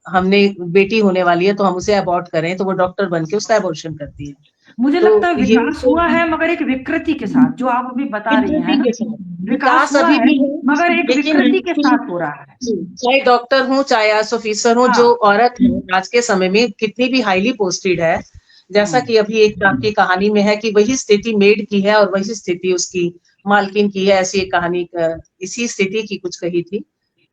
हमने बेटी होने वाली है तो हम उसे अबॉर्ट करें, तो वो डॉक्टर बन के उसका एबॉर्शन करती है। मुझे लगता है विकास हुआ है, मगर एक विकृति के साथ, जो आप अभी बता रही हैं ना, विकास अभी भी है मगर एक विकृति के साथ हो रहा है। चाहे डॉक्टर हूँ, चाहे आईएएस ऑफिसर हूँ, जो औरत आज के समय में कितनी भी हाईली पोस्टेड है, जैसा कि अभी एक आपकी कहानी में है कि वही स्थिति मेड की है और वही स्थिति उसकी मालकिन की है, ऐसी एक कहानी इसी स्थिति की कुछ कही थी।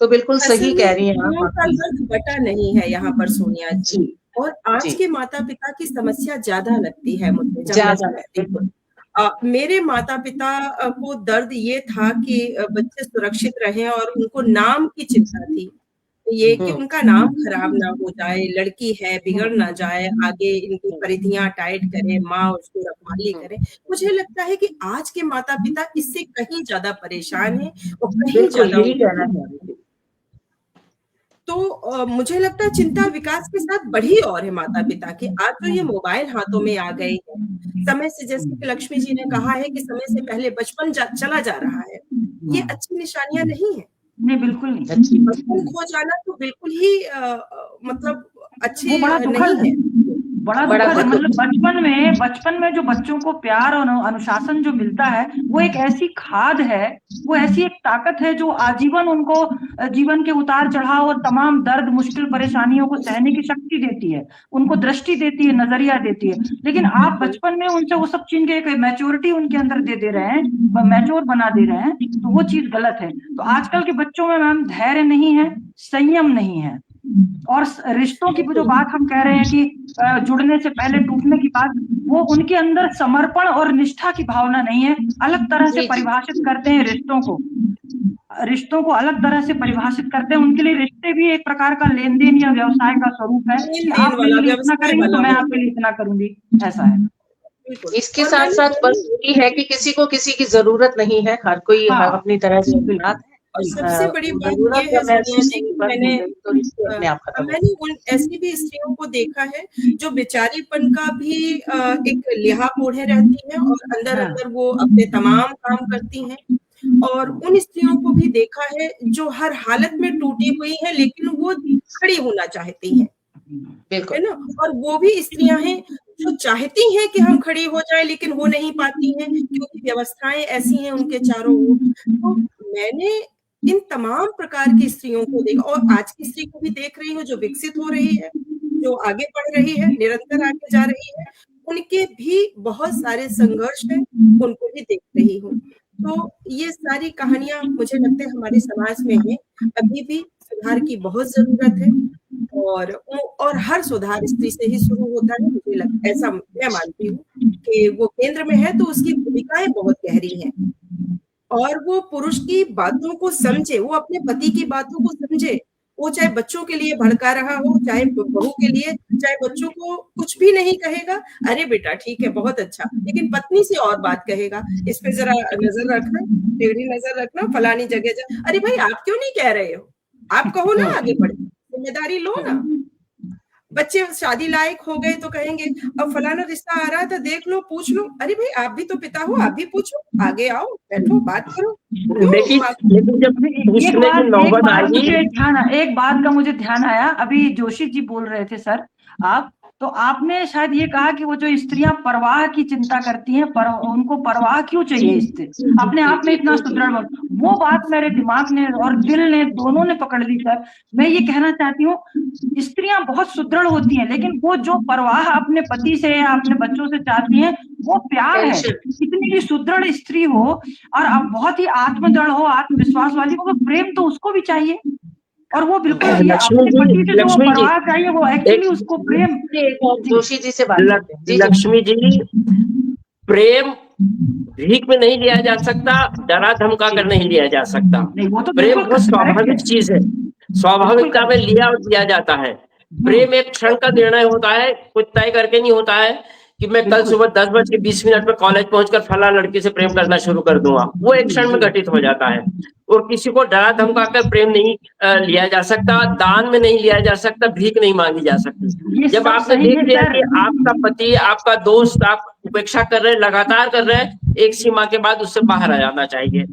तो बिल्कुल सही कह रही हैं आप। बटा नहीं है यहाँ पर सोनिया जी, और आज के माता पिता की समस्या ज्यादा लगती है मुझे, ज्यादा। मेरे माता पिता को दर्द ये था कि बच्चे सुरक्षित रहें, और उनको नाम की चिंता थी, ये कि उनका नाम खराब ना हो जाए, लड़की है बिगड़ ना जाए, आगे इनकी परिधियां टाइट करे, माँ उसको रखवाली करे। मुझे लगता है कि आज के माता पिता इससे कहीं ज्यादा परेशान हैं और कहीं ज्यादा। तो मुझे लगता है चिंता विकास के साथ बढ़ी और है माता पिता की। आज तो ये मोबाइल हाथों में आ गए हैं, समय से, जैसे कि लक्ष्मी जी ने कहा है कि समय से पहले बचपन चला जा रहा है, ये अच्छी निशानियां नहीं है। नहीं, बिल्कुल नहीं। बचपन खो जाना तो बिल्कुल ही मतलब अच्छी बड़ा दुखद है, बड़ा दुखद है। मतलब बचपन में जो बच्चों को प्यार और अनुशासन जो मिलता है, वो एक ऐसी खाद है, वो ऐसी एक ताकत है जो आजीवन उनको जीवन के उतार चढ़ाव और तमाम दर्द, मुश्किल परेशानियों को सहने की शक्ति देती है, उनको दृष्टि देती है, नजरिया देती है। लेकिन आप बचपन में उनसे वो सब चीज के एक मैच्योरिटी उनके अंदर दे रहे हैं, मैच्योर बना दे रहे हैं, तो वो चीज गलत है। तो आजकल के बच्चों में मैम धैर्य नहीं है, संयम नहीं है, और रिश्तों की जो बात हम कह रहे हैं कि जुड़ने से पहले टूटने की बात, वो उनके अंदर समर्पण और निष्ठा की भावना नहीं है। अलग तरह से परिभाषित करते हैं रिश्तों को अलग तरह से परिभाषित करते हैं। उनके लिए रिश्ते भी एक प्रकार का लेन देन या व्यवसाय का स्वरूप है कि आप मेरे लिए इतना करेंगे तो मैं आपके लिए इतना करूंगी, ऐसा है। इसके साथ साथ बस यही है कि किसी को किसी की जरूरत नहीं है, हर कोई अपनी तरह से फिलहाल। और सबसे बड़ी बात ये है कि मैंने उन ऐसी भी स्त्रियों को देखा है जो बेचारीपन का भी एक लिहाफ ओढ़े रहती हैं और अंदर अंदर वो अपने तमाम काम करती हैं। और उन स्त्रियों को भी देखा है जो हर हालत में टूटी हुई है, लेकिन वो खड़ी होना चाहती हैं, है ना। और वो भी स्त्रियां हैं जो चाहती हैं कि हम खड़ी हो जाए, लेकिन हो नहीं पाती हैं क्योंकि व्यवस्थाएं ऐसी हैं उनके चारों ओर। तो मैंने इन तमाम प्रकार की स्त्रियों को देखा, और आज की स्त्री को भी देख रही हूँ जो विकसित हो रही है, जो आगे बढ़ रही है, निरंतर आगे जा रही है, उनके भी बहुत सारे संघर्ष हैं, उनको भी देख रही हूँ। तो ये सारी कहानियां मुझे लगता है हमारे समाज में है, अभी भी सुधार की बहुत जरूरत है, और हर सुधार स्त्री से ही शुरू होता है। मुझे लगता ऐसा मैं मानती हूँ कि वो केंद्र में है तो उसकी भूमिकाएं बहुत गहरी हैं, और वो पुरुष की बातों को समझे, वो अपने पति की बातों को समझे, वो चाहे बच्चों के लिए भड़का रहा हो, चाहे बहू के लिए, चाहे बच्चों को कुछ भी नहीं कहेगा, अरे बेटा ठीक है बहुत अच्छा, लेकिन पत्नी से और बात कहेगा, इस पे जरा नजर रखना, टेढ़ी नजर रखना, फलानी जगह जा। अरे भाई आप क्यों नहीं कह रहे हो, आप कहो ना, आगे बढ़े, जिम्मेदारी लो ना। बच्चे शादी लायक हो गए तो कहेंगे अब फलाना रिश्ता आ रहा था, देख लो, पूछ लो। अरे भाई, आप भी तो पिता हो, आप भी पूछो, आगे आओ, बैठो, बात करो। लेकिन जब पूछने की नौबत आएगी, एक बात का मुझे ध्यान आया, अभी जोशी जी बोल रहे थे सर, आप तो आपने शायद ये कहा कि वो जो स्त्रियां परवाह की चिंता करती हैं, उनको परवाह क्यों चाहिए इससे, अपने आप में इतना सुदृढ़, वो बात मेरे दिमाग ने और दिल ने दोनों ने पकड़ ली सर। मैं ये कहना चाहती हूँ, स्त्रियां बहुत सुदृढ़ होती हैं, लेकिन वो जो परवाह अपने पति से या अपने बच्चों से चाहती हैं वो प्यार है। कितनी भी सुदृढ़ स्त्री हो और अब बहुत ही आत्मदृढ़ हो, आत्मविश्वास वाली हो, प्रेम तो उसको भी चाहिए, और वो बिल्कुल अपने पति से जो परवाह चाहिए वो एक्चुअली उसको प्रेम। जोशी जी से बात करते हैं। लक्ष्मी जी, प्रेम भीख में नहीं लिया जा सकता, डरा धमका कर नहीं लिया जा सकता। प्रेम बहुत स्वाभाविक चीज है, स्वाभाविकता में लिया और दिया जाता है। प्रेम एक क्षण का निर्णय होता है, कुछ तय करके नहीं होता है कि मैं कल सुबह 10:20 में कॉलेज पहुंचकर फला लड़की से प्रेम करना शुरू कर दूंगा। वो एक क्षण में घटित हो जाता है, और किसी को डरा धमका कर प्रेम नहीं लिया जा सकता, दान में नहीं लिया जा सकता, भीख नहीं मांगी जा सकती। जब आपने देख लिया कि आपका पति, आपका दोस्त आप उपेक्षा कर रहे हैं, लगातार कर रहे हैं, एक सीमा के बाद उससे बाहर आ जाना चाहिए।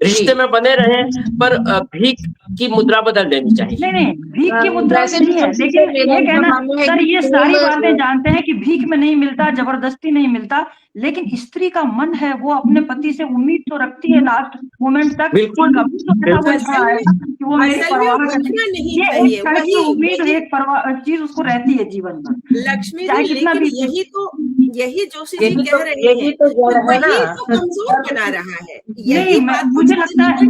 रिश्ते में बने रहे, पर भीख की मुद्रा बदल देनी चाहिए। नहीं, भीख की मुद्रा से नहीं है, लेकिन ये कहना सर, ये सारी बातें जानते हैं कि भीख में नहीं मिलता, जबरदस्ती नहीं मिलता, लेकिन स्त्री का मन है, वो अपने पति से उम्मीद तो रखती है लास्ट मोमेंट तक। बिल्कुल, कि वो मेरी परवाह करती, ये एक तरह की उम्मीद, एक परवाह चीज उसको रहती है जीवन में। लक्ष्मी जी, लेकिन यही जोशी जी कह रहे हैं, वही तो कमजोर बना रहा है। यही बात मुझे लगता है,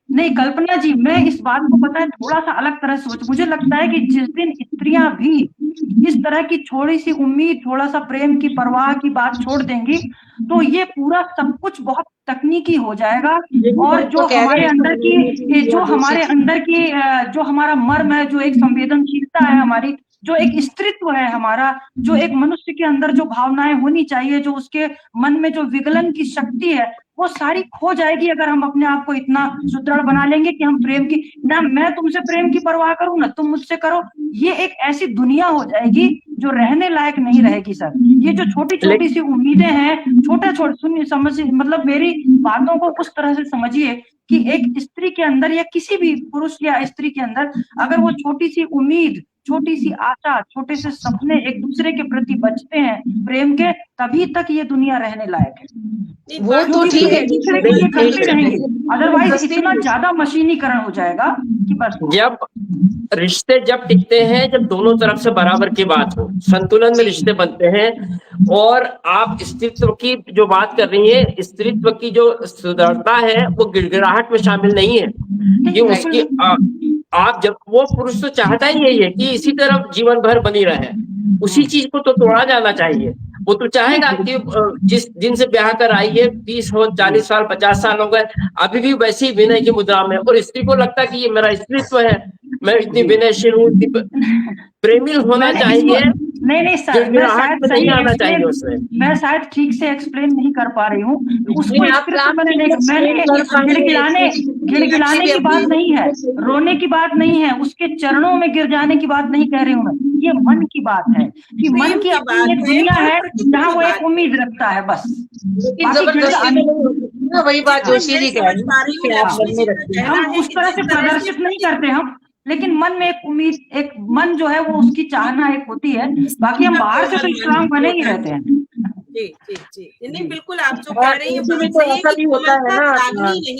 नहीं कल्पना जी, मैं इस बात को पता है थोड़ा सा अलग तरह से सोच, मुझे लगता है कि जिस दिन स्त्रियां भी इस तरह की थोड़ी सी उम्मीद, थोड़ा सा प्रेम की परवाह की बात छोड़ देंगी, तो ये पूरा सब कुछ बहुत तकनीकी हो जाएगा, और जो हमारे अंदर की, जो हमारा मर्म है, जो एक संवेदनशीलता है हमारी, जो एक स्त्रीत्व है हमारा, जो एक मनुष्य के अंदर जो भावनाएं होनी चाहिए, जो उसके मन में जो विगलन की शक्ति है, वो सारी खो जाएगी अगर हम अपने आप को इतना सुदृढ़ बना लेंगे कि हम प्रेम की, ना मैं तुमसे प्रेम की परवाह करूं, ना तुम मुझसे करो। ये एक ऐसी दुनिया हो जाएगी जो रहने लायक नहीं रहेगी सर। ये जो छोटी छोटी सी उम्मीदें हैं, सुनिए, समझिए, मतलब मेरी बातों को उस तरह से समझिए कि एक स्त्री के अंदर या किसी भी पुरुष या स्त्री के अंदर अगर वो छोटी सी उम्मीद, छोटी सी आशा, छोटे से सपने एक दूसरे के प्रति बचते हैं प्रेम के, तभी तक ये दुनिया रहने लायक है। वो तो ठीक है, अदरवाइज इतना ज्यादा मशीनीकरण हो जाएगा कि बस। जब रिश्ते जब टिकते हैं, जब दोनों तरफ से बराबर की बात हो, संतुलन में रिश्ते बनते हैं। और आप स्त्रीत्व की जो बात कर रही है, स्त्रीत्व की जो सुदृढ़ता है वो गिड़गिड़ाहट में शामिल नहीं है कि उसकी आप जब, वो पुरुष तो चाहता ही यही है कि इसी तरफ जीवन भर बनी रहे, उसी चीज को तो तोड़ा जाना चाहिए। वो तो चाहेगा कि जिस दिन से ब्याह कर आई है, 30 हो, 40 साल, 50 साल हो गए, अभी भी वैसी विनय की मुद्रा में, और स्त्री को लगता है कि ये मेरा स्त्रीत्व है, मैं इतनी विनयशील हूँ, प्रेमिल होना चाहिए। नहीं सर, मैं शायद ठीक से एक्सप्लेन नहीं कर पा रही हूँ उसको। गिड़गिड़ाने की बात नहीं है, रोने की बात नहीं है, उसके चरणों में गिर जाने की बात नहीं कह रही हूँ मैं। ये मन की बात है कि मन की अपनी एक दुनिया है जहाँ वो एक उम्मीद रखता है, बस। वही बात जोशी जी कह रही है, हम उस तरह से प्रदर्शित नहीं करते हम, लेकिन मन में एक उम्मीद, एक मन जो है वो उसकी चाहना एक होती है, बाकी हम बाहर से तो स्ट्रांग बने ही रहते हैं। जी जी जी, नहीं बिल्कुल, आप जो कह रही हैं नहीं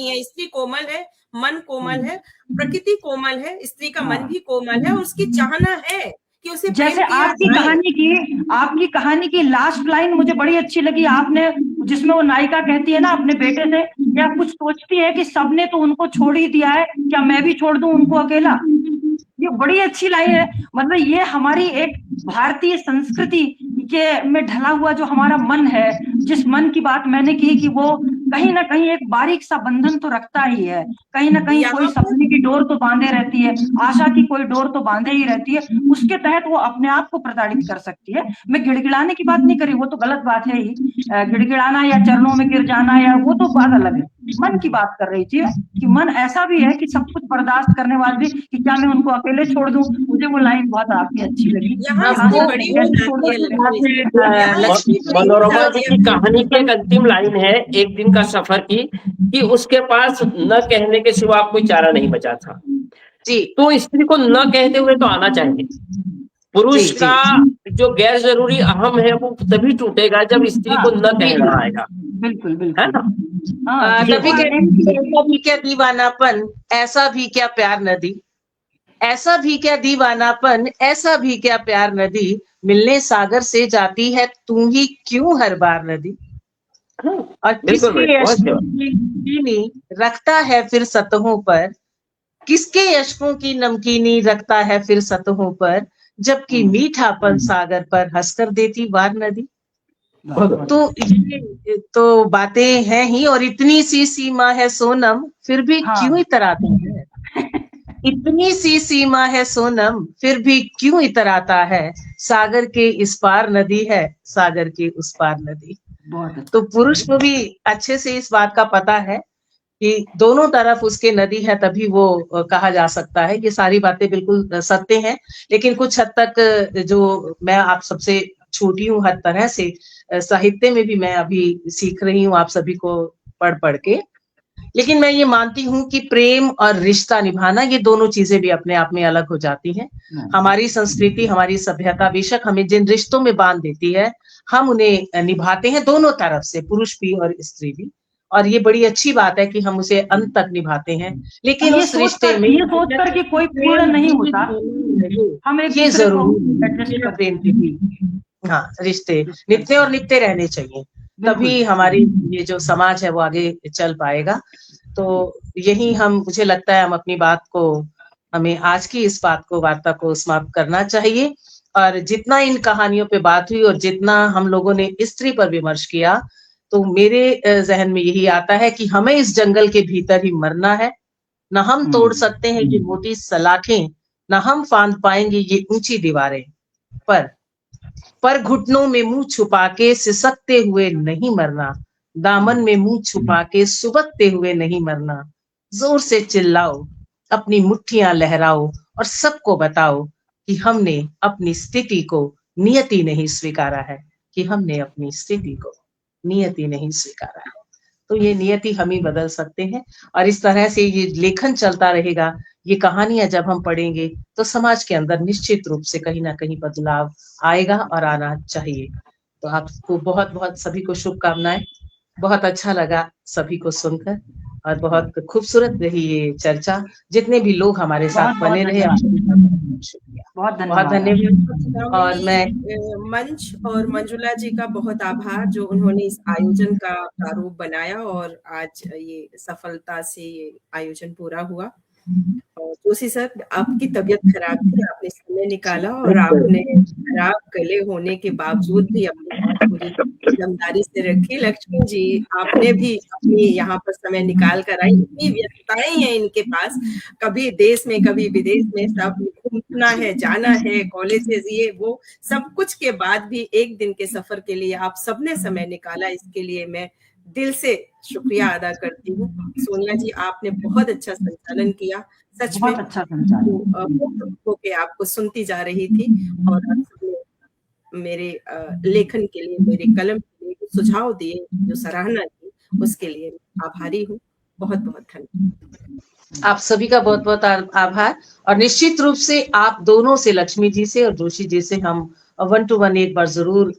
है। स्त्री कोमल है, मन कोमल है, प्रकृति कोमल है, स्त्री का मन भी कोमल है, और उसकी चाहना है कि उसे, जैसे आपकी कहानी की लास्ट लाइन मुझे बड़ी अच्छी लगी आपने, जिसमें वो नायिका कहती है ना अपने बेटे से, या कुछ सोचती है कि सबने तो उनको छोड़ ही दिया है, क्या मैं भी छोड़ दूं उनको अकेला। ये बड़ी अच्छी लाइन है, मतलब ये हमारी एक भारतीय संस्कृति के में ढला हुआ जो हमारा मन है, जिस मन की बात मैंने की कि वो कहीं ना कहीं एक बारीक सा बंधन तो रखता ही है, कहीं ना कहीं कोई सपने की डोर तो बांधे रहती है, आशा की कोई डोर तो बांधे ही रहती है, उसके तहत वो अपने आप को प्रताड़ित कर सकती है। मैं गिड़गिड़ाने की बात नहीं करी, वो तो गलत बात है ही, गिड़गिड़ाना या चरणों में गिर जाना या वो तो बात अलग है। मन की बात कर रही थी कि मन ऐसा भी है कि सब कुछ बर्दाश्त करने वाला भी, कि क्या मैं उनको अकेले छोड़ दूं। मुझे वो लाइन बहुत आपकी अच्छी लगी। यहाँ यहाँ से से बड़ी कैसे बात छोड़ है दो। लक्ष्मी जी, मनोरमा जी की कहानी की एक अंतिम लाइन है एक दिन का सफर की, कि उसके पास न कहने के सिवा कोई चारा नहीं बचा था। जी तो स्त्री को न कहते हुए तो आना चाहिए। पुरुष जी, का जो गैर जरूरी अहम है वो तभी टूटेगा जब स्त्री को न कहना आएगा, बिल्कुल है बिल्कुल। ना? हाँ, तभी ये कहते हैं, ऐसा भी क्या दीवानापन, ऐसा भी क्या प्यार नदी, ऐसा भी क्या दीवानापन, ऐसा भी क्या प्यार नदी, मिलने सागर से जाती है तू ही क्यों हर बार नदी। हाँ, और बिल्कुल किसके बहुत यशकों की नमकीनी रखता है फिर सतहों पर, किसके यशकों की नमकीनी रखता है फिर सतहों पर, जबकि मीठापन सागर पर हंसकर देती वार नदी। तो ये तो बातें हैं ही, और इतनी सी सीमा है सोनम फिर भी हाँ। क्यों इतराता है, इतनी सी सीमा है सोनम फिर भी क्यों इतराता है, सागर के इस पार नदी है, सागर के उस पार नदी। बहुत अच्छा। तो पुरुष को भी अच्छे से इस बात का पता है कि दोनों तरफ उसके नदी है, तभी वो कहा जा सकता है। ये सारी बातें बिल्कुल सत्य हैं, लेकिन कुछ हद तक जो मैं आप सबसे छोटी हूँ हर तरह से, साहित्य में भी मैं अभी सीख रही हूँ आप सभी को पढ़ के। लेकिन मैं ये मानती हूँ कि प्रेम और रिश्ता निभाना, ये दोनों चीजें भी अपने आप में अलग हो जाती हैं। हमारी संस्कृति, हमारी सभ्यता बेशक हमें जिन रिश्तों में बांध देती है, हम उन्हें निभाते हैं दोनों तरफ से, पुरुष भी और स्त्री भी। और ये बड़ी अच्छी बात है कि हम उसे अंत तक निभाते हैं। लेकिन उस रिश्ते में ये सोचकर कि कोई पूर्ण नहीं होता, हम एक ये दूसरे को जरूर एडजस्ट करते प्रेम की भी, हाँ, रिश्ते नित्य और नित्य रहने चाहिए, तभी हमारी ये जो समाज है वो आगे चल पाएगा। तो यही मुझे लगता है हम अपनी बात को, हमें आज की इस बात को, वार्ता को समाप्त करना चाहिए। और जितना इन कहानियों पे बात हुई और जितना हम लोगों ने स्त्री पर विमर्श किया, तो मेरे जहन में यही आता है कि हमें इस जंगल के भीतर ही मरना है। न हम तोड़ सकते हैं ये मोटी सलाखें, न हम फांद पाएंगे ये ऊंची दीवारें, पर घुटनों में मुंह छुपा के सिसकते हुए नहीं मरना, दामन में मुंह छुपा के सुबकते हुए नहीं मरना। जोर से चिल्लाओ, अपनी मुट्ठियां लहराओ और सबको बताओ कि हमने अपनी स्थिति को नियति नहीं स्वीकारा है, कि हमने अपनी स्थिति को नियति नहीं स्वीकारा है। तो ये नियति हम ही बदल सकते हैं, और इस तरह से ये लेखन चलता रहेगा, ये कहानियां जब हम पढ़ेंगे तो समाज के अंदर निश्चित रूप से कहीं ना कहीं बदलाव आएगा और आना चाहिए। तो आपको बहुत बहुत सभी को शुभकामनाएं। बहुत अच्छा लगा सभी को सुनकर, और बहुत खूबसूरत रही ये चर्चा। जितने भी लोग हमारे साथ बने रहे, बहुत धन्यवाद। और मैं मंच और मंजुला जी का बहुत आभार, जो उन्होंने इस आयोजन का प्रारूप बनाया और आज ये सफलता से ये आयोजन पूरा हुआ। और जोशी सर, आपकी तबीयत खराब थी, आपने समय निकाला और आपने खराब गले होने के बावजूद भी अपनी बात पूरी ईमानदारी से रखी। लक्ष्मी जी, आपने भी अपनी यहाँ पर समय निकाल कर आई। इतनी व्यस्तताएं हैं इनके पास, कभी देश में कभी विदेश में, सब घूमना है, जाना है, कॉलेजेस, ये वो सब कुछ के बाद भी एक दिन के सफर के लिए आप सबने समय निकाला, इसके लिए मैं दिल से शुक्रिया अदा करती हूँ। सोनिया जी, आपने बहुत अच्छा संचालन किया, सच में अच्छा संचालन होके आपको सुनती जा रही थी, और आप सबने मेरे लेखन के लिए, मेरे कलम के लिए सुझाव दिए, जो सराहना की, उसके लिए आभारी हूँ। बहुत बहुत धन्यवाद। आप सभी का बहुत बहुत आभार। और निश्चित रूप से आप दोनों से, लक्ष्मी जी से और जोशी जी से, हम 1 to 1 एक बार जरूर,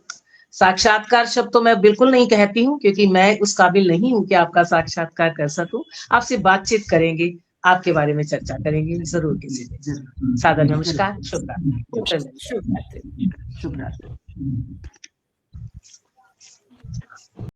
साक्षात्कार शब्द तो मैं बिल्कुल नहीं कहती हूँ, क्योंकि मैं उस काबिल नहीं हूँ कि आपका साक्षात्कार कर सकूं। आपसे बातचीत करेंगे, आपके बारे में चर्चा करेंगे जरूर किसी दिन। सादर नमस्कार, शुभ रात्रि। शुभ रात्रि।